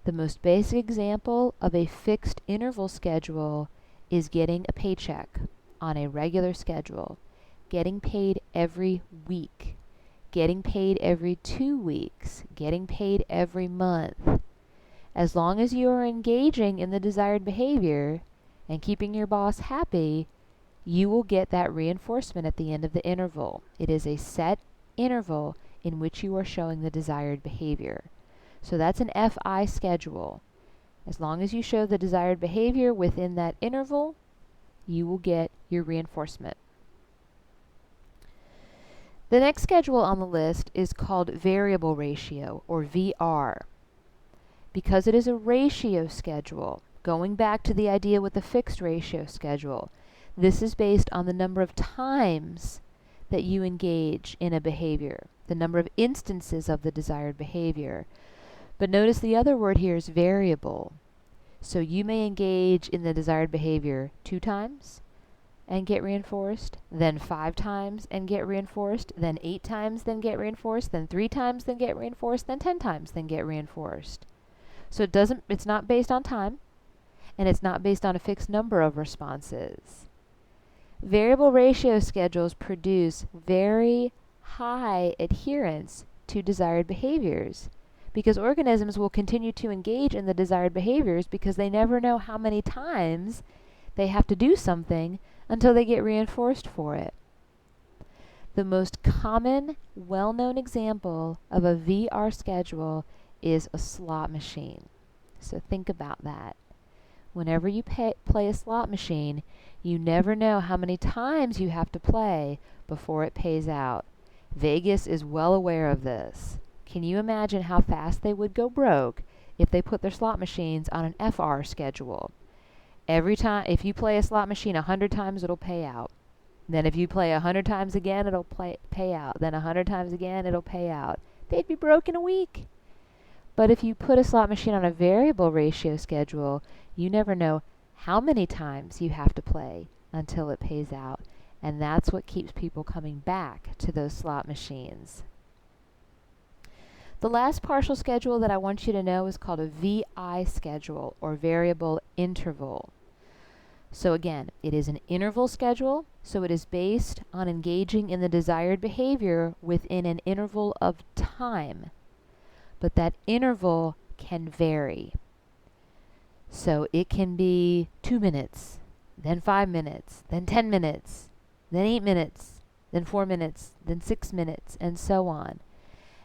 The most basic example of a fixed interval schedule is getting a paycheck on a regular schedule, getting paid every week, getting paid every 2 weeks, getting paid every month. As long as you are engaging in the desired behavior and keeping your boss happy, you will get that reinforcement at the end of the interval. It is a set interval in which you are showing the desired behavior. So that's an FI schedule. As long as you show the desired behavior within that interval, you will get your reinforcement. The next schedule on the list is called variable ratio, or VR. Because it is a ratio schedule, going back to the idea with the fixed ratio schedule, this is based on the number of times that you engage in a behavior, the number of instances of the desired behavior. But notice the other word here is variable. So you may engage in the desired behavior 2 times and get reinforced, then 5 times and get reinforced, then 8 times, then get reinforced, then 3 times, then get reinforced, then 10 times, then get reinforced. So it's not based on time, and it's not based on a fixed number of responses. Variable ratio schedules produce very high adherence to desired behaviors, because organisms will continue to engage in the desired behaviors because they never know how many times they have to do something until they get reinforced for it. The most common, well-known example of a VR schedule is a slot machine. So think about that. Whenever you play a slot machine, you never know how many times you have to play before it pays out. Vegas is well aware of this. Can you imagine how fast they would go broke if they put their slot machines on an FR schedule? Every time, if you play a slot machine 100 times, it'll pay out. Then if you play 100 times again, it'll pay out. Then 100 times again, it'll pay out. They'd be broke in a week. But if you put a slot machine on a variable ratio schedule, you never know how many times you have to play until it pays out. And that's what keeps people coming back to those slot machines. The last partial schedule that I want you to know is called a VI schedule, or variable interval. So again, it is an interval schedule, so it is based on engaging in the desired behavior within an interval of time. But that interval can vary. So it can be 2 minutes, then 5 minutes, then 10 minutes, then 8 minutes, then 4 minutes, then 6 minutes, and so on.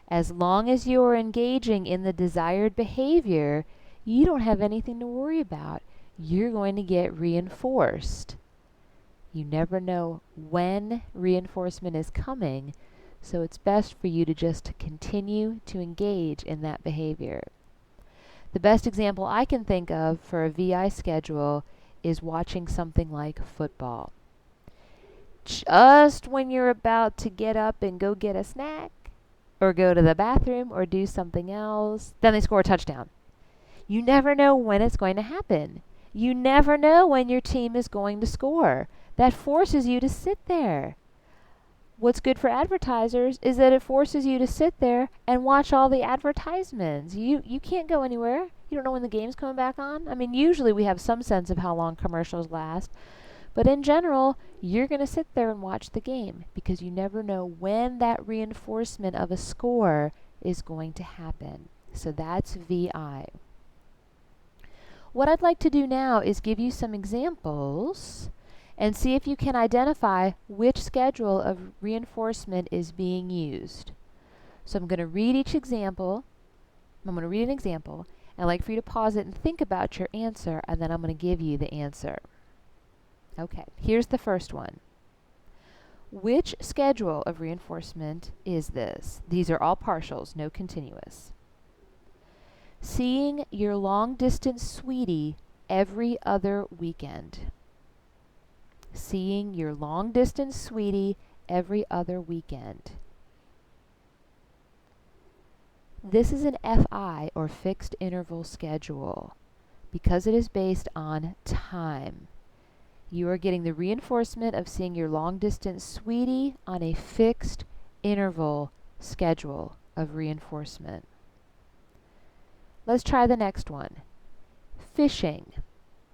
As long as you are engaging in the desired behavior, you don't have anything to worry about. You're going to get reinforced. You never know when reinforcement is coming, so it's best for you to just continue to engage in that behavior. The best example I can think of for a VI schedule is watching something like football. Just when you're about to get up and go get a snack, or go to the bathroom, or do something else, then they score a touchdown. You never know when it's going to happen. You never know when your team is going to score. That forces you to sit there. What's good for advertisers is that it forces you to sit there and watch all the advertisements. You can't go anywhere. You don't know when the game's coming back on. I mean, usually we have some sense of how long commercials last. But in general, you're going to sit there and watch the game because you never know when that reinforcement of a score is going to happen. So that's VI. What I'd like to do now is give you some examples and see if you can identify which schedule of reinforcement is being used. So I'm going to read each example. I'm going to read an example. I'd like for you to pause it and think about your answer, and then I'm going to give you the answer. Okay, here's the first one. Which schedule of reinforcement is this? These are all partials, no continuous. Seeing your long-distance sweetie every other weekend. Seeing your long-distance sweetie every other weekend. This is an FI, or fixed interval schedule, because it is based on time. You are getting the reinforcement of seeing your long-distance sweetie on a fixed interval schedule of reinforcement. Let's try the next one. Fishing,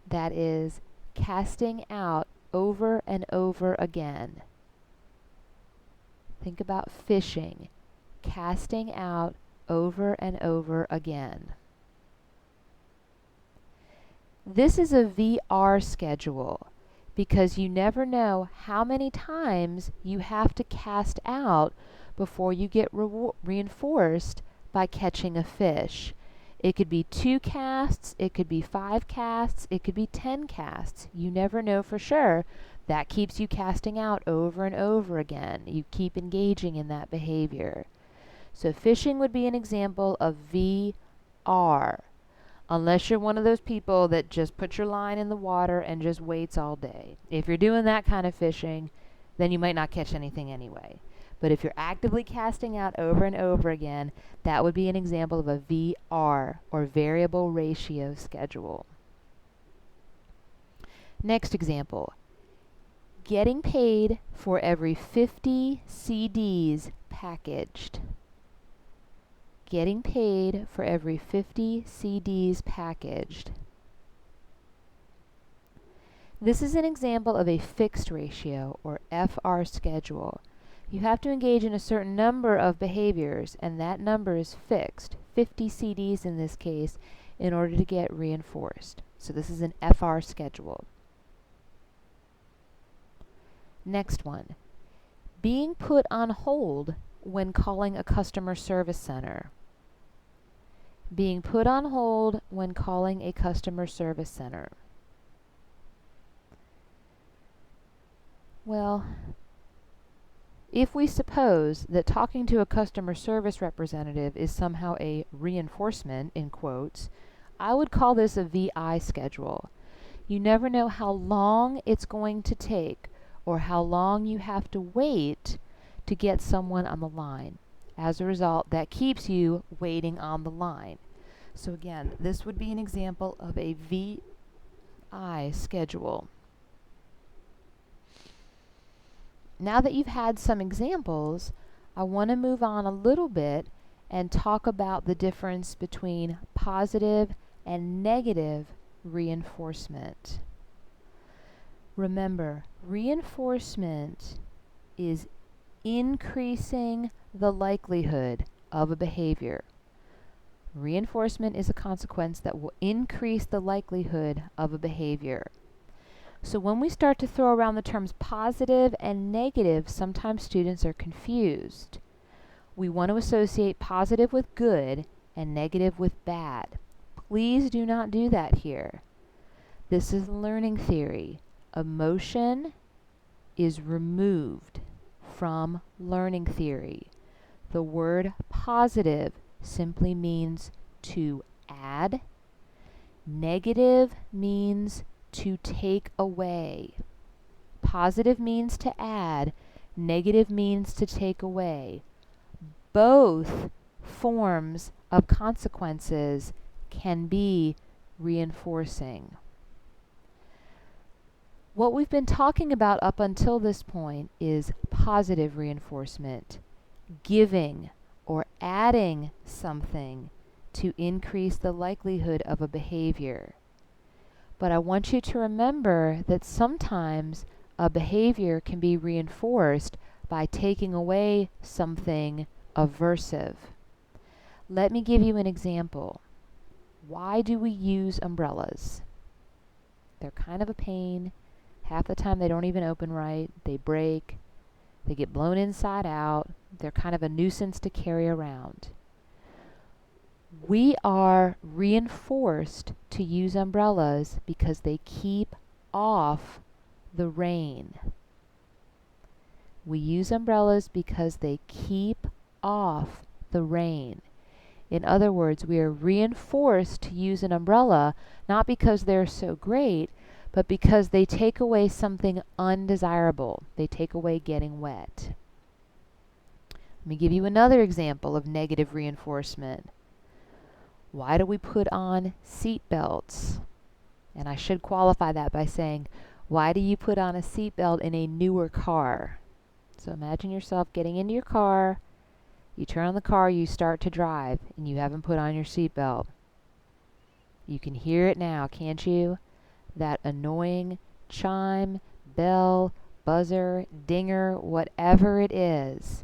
that is casting out over and over again. Think about fishing, casting out over and over again. This is a VR schedule because you never know how many times you have to cast out before you get reinforced by catching a fish. It could be 2 casts, it could be 5 casts, it could be 10 casts. You never know for sure. That keeps you casting out over and over again. You keep engaging in that behavior. So fishing would be an example of VR. Unless you're one of those people that just put your line in the water and just waits all day. If you're doing that kind of fishing, then you might not catch anything anyway. But if you're actively casting out over and over again, that would be an example of a VR, or variable ratio schedule. Next example. Getting paid for every 50 CDs packaged. Getting paid for every 50 CDs packaged. This is an example of a fixed ratio, or FR schedule. You have to engage in a certain number of behaviors, and that number is fixed, 50 CDs in this case, in order to get reinforced. So this is an FR schedule. Next one. Being put on hold when calling a customer service center. Being put on hold when calling a customer service center. Well, if we suppose that talking to a customer service representative is somehow a reinforcement, in quotes, I would call this a VI schedule. You never know how long it's going to take or how long you have to wait to get someone on the line. As a result, that keeps you waiting on the line. So again, this would be an example of a VI schedule. Now that you've had some examples, I want to move on a little bit and talk about the difference between positive and negative reinforcement. Remember, reinforcement is increasing the likelihood of a behavior. Reinforcement is a consequence that will increase the likelihood of a behavior. So when we start to throw around the terms positive and negative, sometimes students are confused. We want to associate positive with good and negative with bad. Please do not do that here. This is learning theory. Emotion is removed from learning theory. The word positive simply means to add. Negative means to take away. Positive means to add, negative means to take away. Both forms of consequences can be reinforcing. What we've been talking about up until this point is positive reinforcement, giving or adding something to increase the likelihood of a behavior. But I want you to remember that sometimes a behavior can be reinforced by taking away something aversive. Let me give you an example. Why do we use umbrellas? They're kind of a pain. Half the time they don't even open right. They break. They get blown inside out. They're kind of a nuisance to carry around. We are reinforced to use umbrellas because they keep off the rain. We use umbrellas because they keep off the rain. In other words, we are reinforced to use an umbrella not because they're so great, but because they take away something undesirable. They take away getting wet. Let me give you another example of negative reinforcement. Why do we put on seat belts? And I should qualify that by saying, why do you put on a seat belt in a newer car? So imagine yourself getting into your car, you turn on the car, you start to drive, and you haven't put on your seat belt. You can hear it now, can't you? That annoying chime, bell, buzzer, dinger, whatever it is.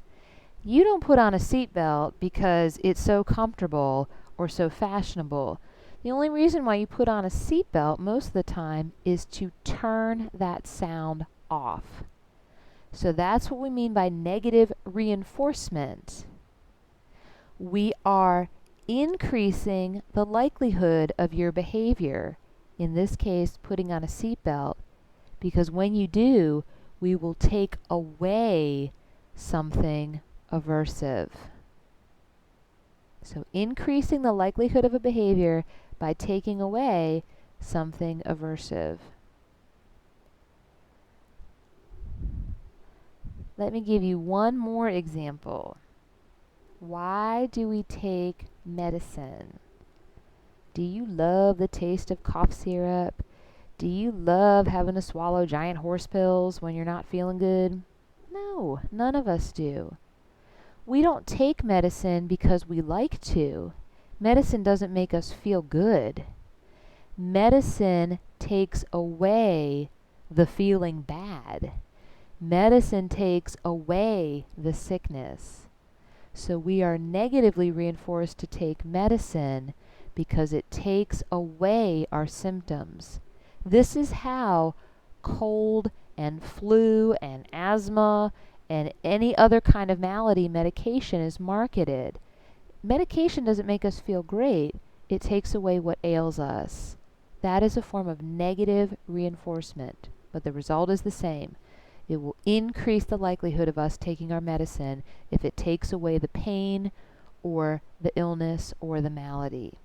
You don't put on a seat belt because it's so comfortable or so fashionable. The only reason why you put on a seatbelt most of the time is to turn that sound off. So that's what we mean by negative reinforcement. We are increasing the likelihood of your behavior, in this case putting on a seatbelt, because when you do, we will take away something aversive. So increasing the likelihood of a behavior by taking away something aversive. Let me give you one more example. Why do we take medicine? Do you love the taste of cough syrup? Do you love having to swallow giant horse pills when you're not feeling good? No, none of us do. We don't take medicine because we like to. Medicine doesn't make us feel good. Medicine takes away the feeling bad. Medicine takes away the sickness. So we are negatively reinforced to take medicine because it takes away our symptoms. This is how cold and flu and asthma and any other kind of malady medication is marketed. Medication doesn't make us feel great. It takes away what ails us. That is a form of negative reinforcement, but the result is the same. It will increase the likelihood of us taking our medicine if it takes away the pain or the illness or the malady.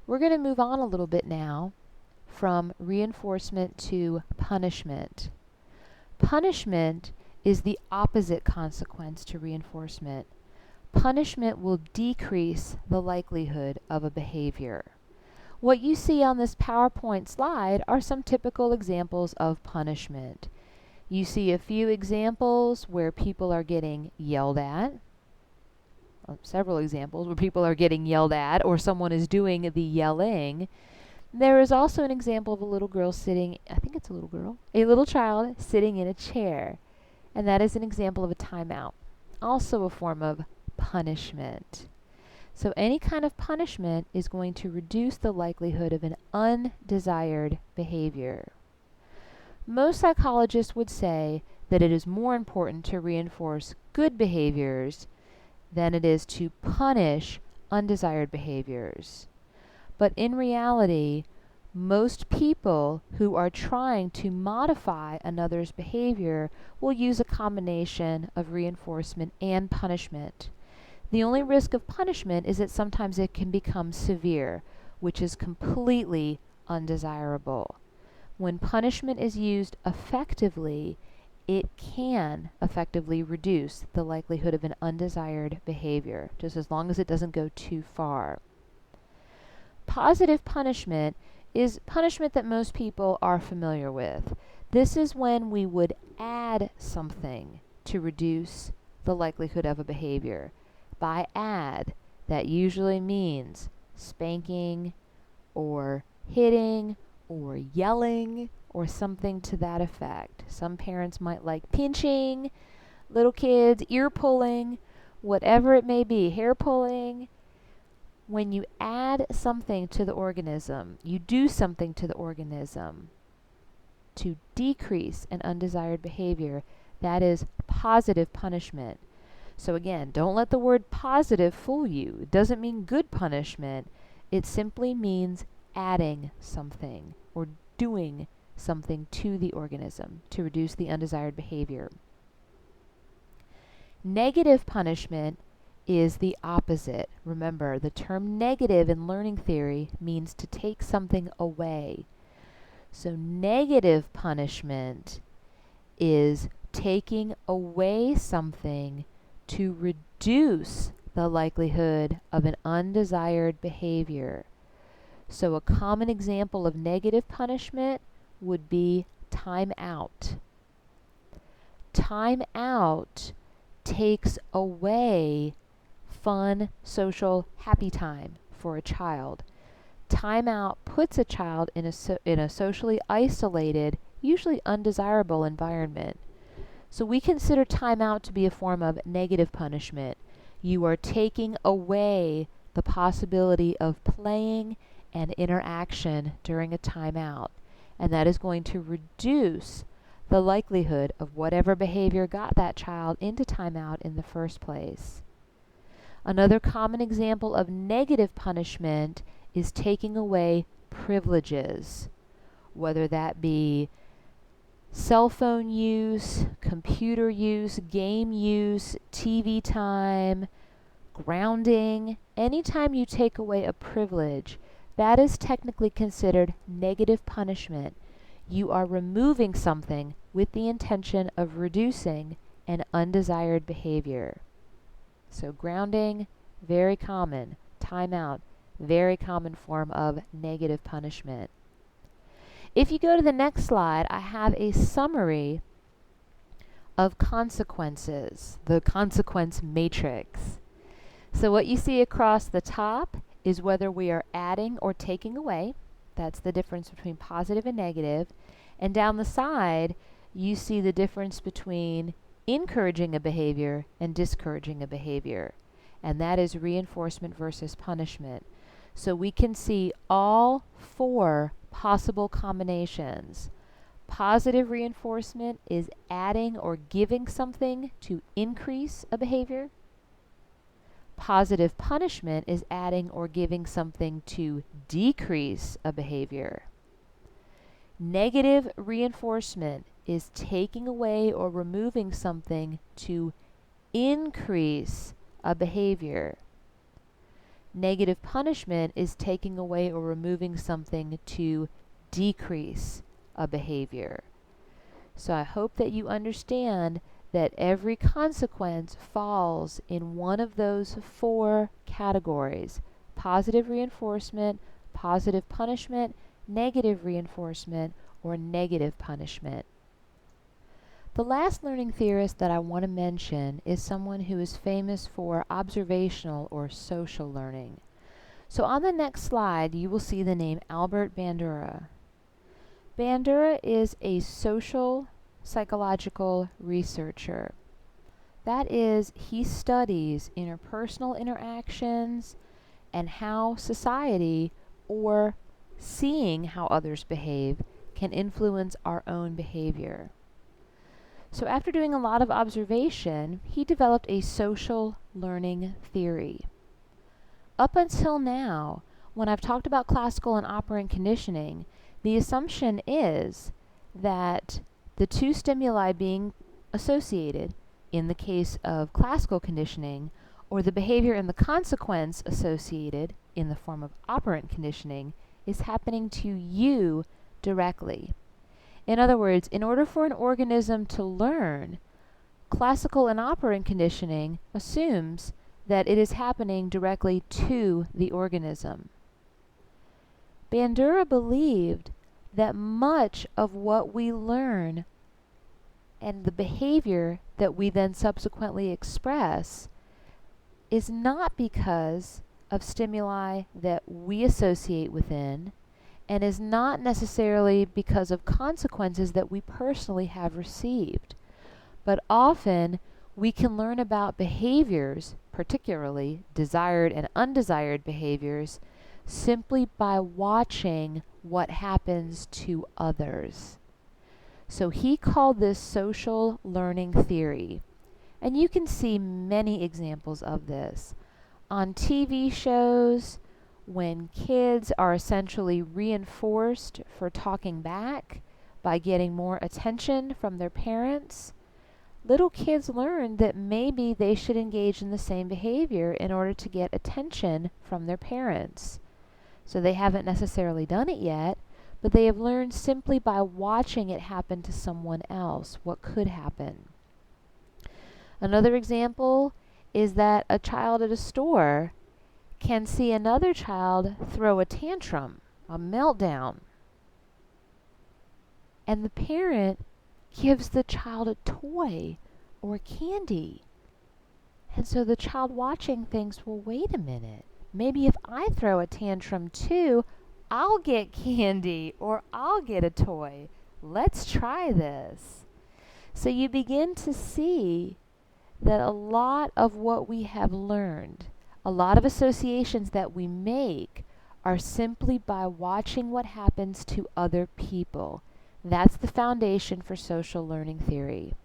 We're going to move on a little bit now from reinforcement to punishment. Punishment is the opposite consequence to reinforcement. Punishment will decrease the likelihood of a behavior. What you see on this PowerPoint slide are some typical examples of punishment. You see a few examples where people are getting yelled at, several examples where people are getting yelled at or someone is doing the yelling. There is also an example of a little girl sitting, I think it's a little child sitting in a chair, and that is an example of a timeout, also a form of punishment. So any kind of punishment is going to reduce the likelihood of an undesired behavior. Most psychologists would say that it is more important to reinforce good behaviors than it is to punish undesired behaviors. But in reality, most people who are trying to modify another's behavior will use a combination of reinforcement and punishment. The only risk of punishment is that sometimes it can become severe, which is completely undesirable. When punishment is used effectively, it can effectively reduce the likelihood of an undesired behavior, just as long as it doesn't go too far. Positive punishment is punishment that most people are familiar with. This is when we would add something to reduce the likelihood of a behavior. By add, that usually means spanking or hitting or yelling or something to that effect. Some parents might like pinching, little kids, ear pulling, whatever it may be, hair pulling. When you add something to the organism, you do something to the organism to decrease an undesired behavior, that is positive punishment. So again, don't let the word positive fool you. It doesn't mean good punishment. It simply means adding something or doing something to the organism to reduce the undesired behavior. Negative punishment is the opposite. Remember, the term negative in learning theory means to take something away. So negative punishment is taking away something to reduce the likelihood of an undesired behavior. So a common example of negative punishment would be time out. Time out takes away fun, social, happy time for a child. Time out puts a child in a socially isolated, usually undesirable environment. So we consider time out to be a form of negative punishment. You are taking away the possibility of playing and interaction during a timeout, and that is going to reduce the likelihood of whatever behavior got that child into timeout in the first place. Another common example of negative punishment is taking away privileges, whether that be cell phone use, computer use, game use, TV time, grounding. Anytime you take away a privilege, that is technically considered negative punishment. You are removing something with the intention of reducing an undesired behavior. So grounding, very common. Timeout, very common form of negative punishment. If you go to the next slide, I have a summary of consequences, the consequence matrix. So what you see across the top is whether we are adding or taking away. That's the difference between positive and negative. And down the side, you see the difference between encouraging a behavior and discouraging a behavior. And that is reinforcement versus punishment. So we can see all four possible combinations. Positive reinforcement is adding or giving something to increase a behavior. Positive punishment is adding or giving something to decrease a behavior. Negative reinforcement is taking away or removing something to increase a behavior. Negative punishment is taking away or removing something to decrease a behavior. So I hope that you understand that every consequence falls in one of those four categories: positive reinforcement, positive punishment, negative reinforcement, or negative punishment. The last learning theorist that I want to mention is someone who is famous for observational or social learning. So on the next slide, you will see the name Albert Bandura. Bandura is a social psychological researcher. That is, he studies interpersonal interactions and how society, or seeing how others behave, can influence our own behavior. So after doing a lot of observation, he developed a social learning theory. Up until now, when I've talked about classical and operant conditioning, the assumption is that the two stimuli being associated, in the case of classical conditioning, or the behavior and the consequence associated in the form of operant conditioning, is happening to you directly. In other words, in order for an organism to learn, classical and operant conditioning assumes that it is happening directly to the organism. Bandura believed that much of what we learn and the behavior that we then subsequently express is not because of stimuli that we associate within, and is not necessarily because of consequences that we personally have received. But often we can learn about behaviors, particularly desired and undesired behaviors, simply by watching what happens to others. So he called this social learning theory. And you can see many examples of this. On TV shows, when kids are essentially reinforced for talking back by getting more attention from their parents, little kids learn that maybe they should engage in the same behavior in order to get attention from their parents. So they haven't necessarily done it yet, but they have learned simply by watching it happen to someone else what could happen. Another example is that a child at a store can see another child throw a tantrum, a meltdown, and the parent gives the child a toy or candy. And so the child watching thinks, well, wait a minute, maybe if I throw a tantrum too, I'll get candy or I'll get a toy. Let's try this. So you begin to see that a lot of what we have learned A lot of associations that we make are simply by watching what happens to other people. That's the foundation for social learning theory.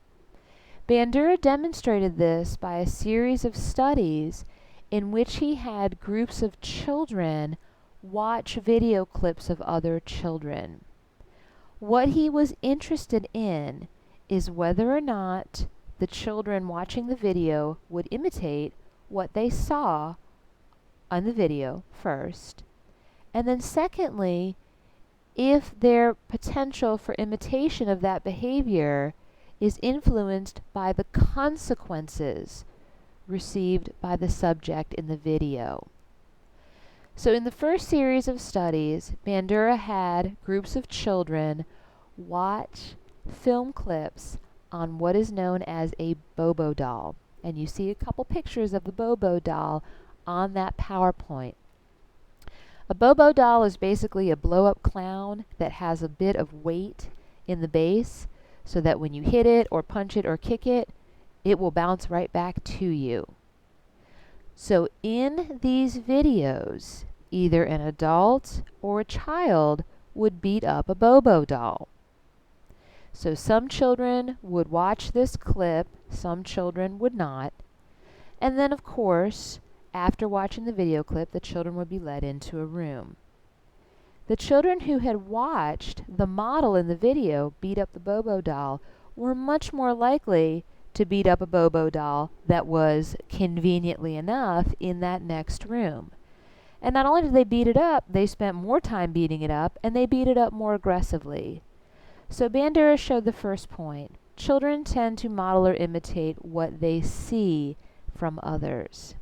Bandura demonstrated this by a series of studies in which he had groups of children watch video clips of other children. What he was interested in is whether or not the children watching the video would imitate what they saw on the video first, and then secondly, if their potential for imitation of that behavior is influenced by the consequences received by the subject in the video. So in the first series of studies, Bandura had groups of children watch film clips on what is known as a Bobo doll. And you see a couple pictures of the Bobo doll on that PowerPoint. A Bobo doll is basically a blow-up clown that has a bit of weight in the base so that when you hit it or punch it or kick it, it will bounce right back to you. So in these videos, either an adult or a child would beat up a Bobo doll. So some children would watch this clip, some children would not. And then, of course, after watching the video clip, the children would be led into a room. The children who had watched the model in the video beat up the Bobo doll were much more likely to beat up a Bobo doll that was, conveniently enough, in that next room. And not only did they beat it up, they spent more time beating it up, and they beat it up more aggressively. So Bandura showed the first point. Children tend to model or imitate what they see from others.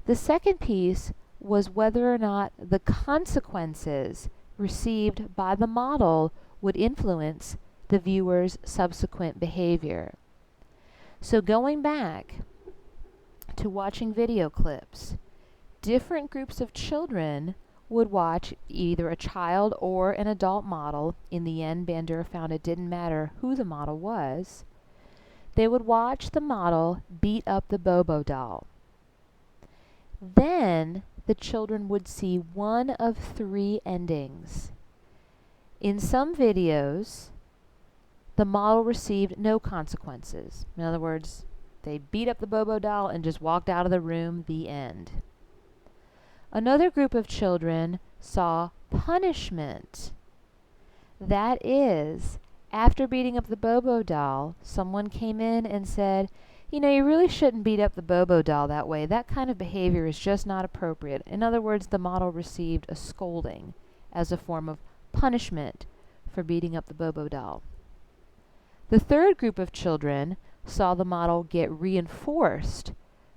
The second piece was whether or not the consequences received by the model would influence the viewer's subsequent behavior. So going back to watching video clips, different groups of children would watch either a child or an adult model. In the end, Bandura found it didn't matter who the model was. They would watch the model beat up the Bobo doll. Then the children would see one of three endings. In some videos, the model received no consequences. In other words, they beat up the Bobo doll and just walked out of the room, the end. Another group of children saw punishment. That is, after beating up the Bobo doll, someone came in and said, you know, you really shouldn't beat up the Bobo doll that way. That kind of behavior is just not appropriate. In other words, the model received a scolding as a form of punishment for beating up the Bobo doll. The third group of children saw the model get reinforced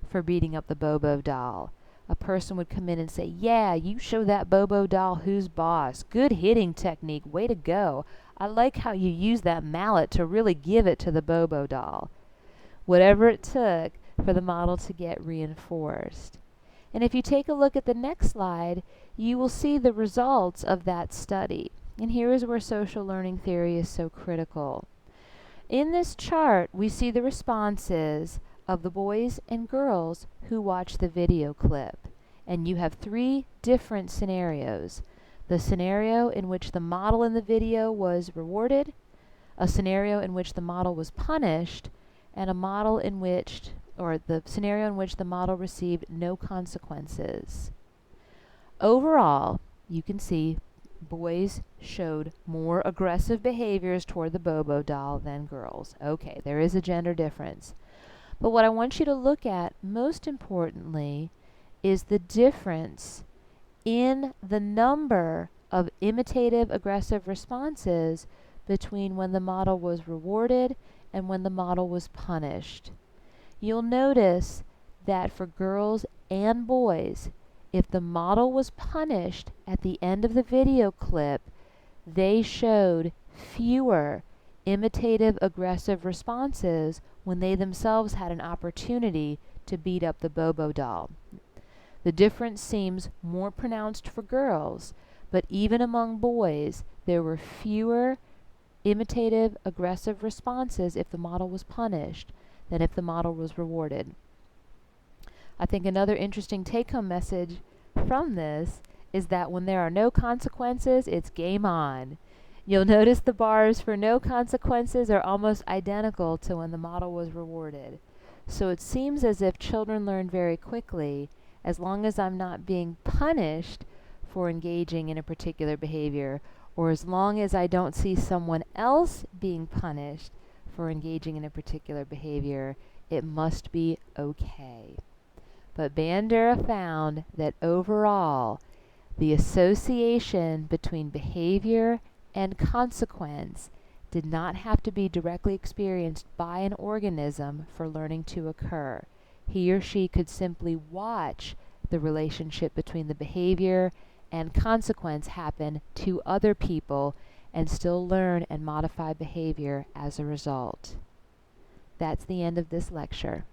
for beating up the Bobo doll. A person would come in and say, yeah, you show that Bobo doll who's boss. Good hitting technique. Way to go. I like how you use that mallet to really give it to the Bobo doll. Whatever it took for the model to get reinforced. And if you take a look at the next slide, you will see the results of that study. And here is where social learning theory is so critical. In this chart, we see the responses of the boys and girls who watch the video clip. And you have three different scenarios. The scenario in which the model in the video was rewarded, a scenario in which the model was punished, and a model in which, or the scenario in which the model received no consequences. Overall, you can see boys showed more aggressive behaviors toward the Bobo doll than girls. Okay, there is a gender difference. But what I want you to look at, most importantly, is the difference in the number of imitative aggressive responses between when the model was rewarded and when the model was punished. You'll notice that for girls and boys, if the model was punished at the end of the video clip, they showed fewer imitative aggressive responses when they themselves had an opportunity to beat up the Bobo doll. The difference seems more pronounced for girls, but even among boys, there were fewer imitative aggressive responses if the model was punished than if the model was rewarded. I think another interesting take-home message from this is that when there are no consequences, it's game on. You'll notice the bars for no consequences are almost identical to when the model was rewarded. So it seems as if children learn very quickly, as long as I'm not being punished for engaging in a particular behavior, or as long as I don't see someone else being punished for engaging in a particular behavior, it must be okay. But Bandura found that overall, the association between behavior and consequence did not have to be directly experienced by an organism for learning to occur. He or she could simply watch the relationship between the behavior and consequence happen to other people and still learn and modify behavior as a result. That's the end of this lecture.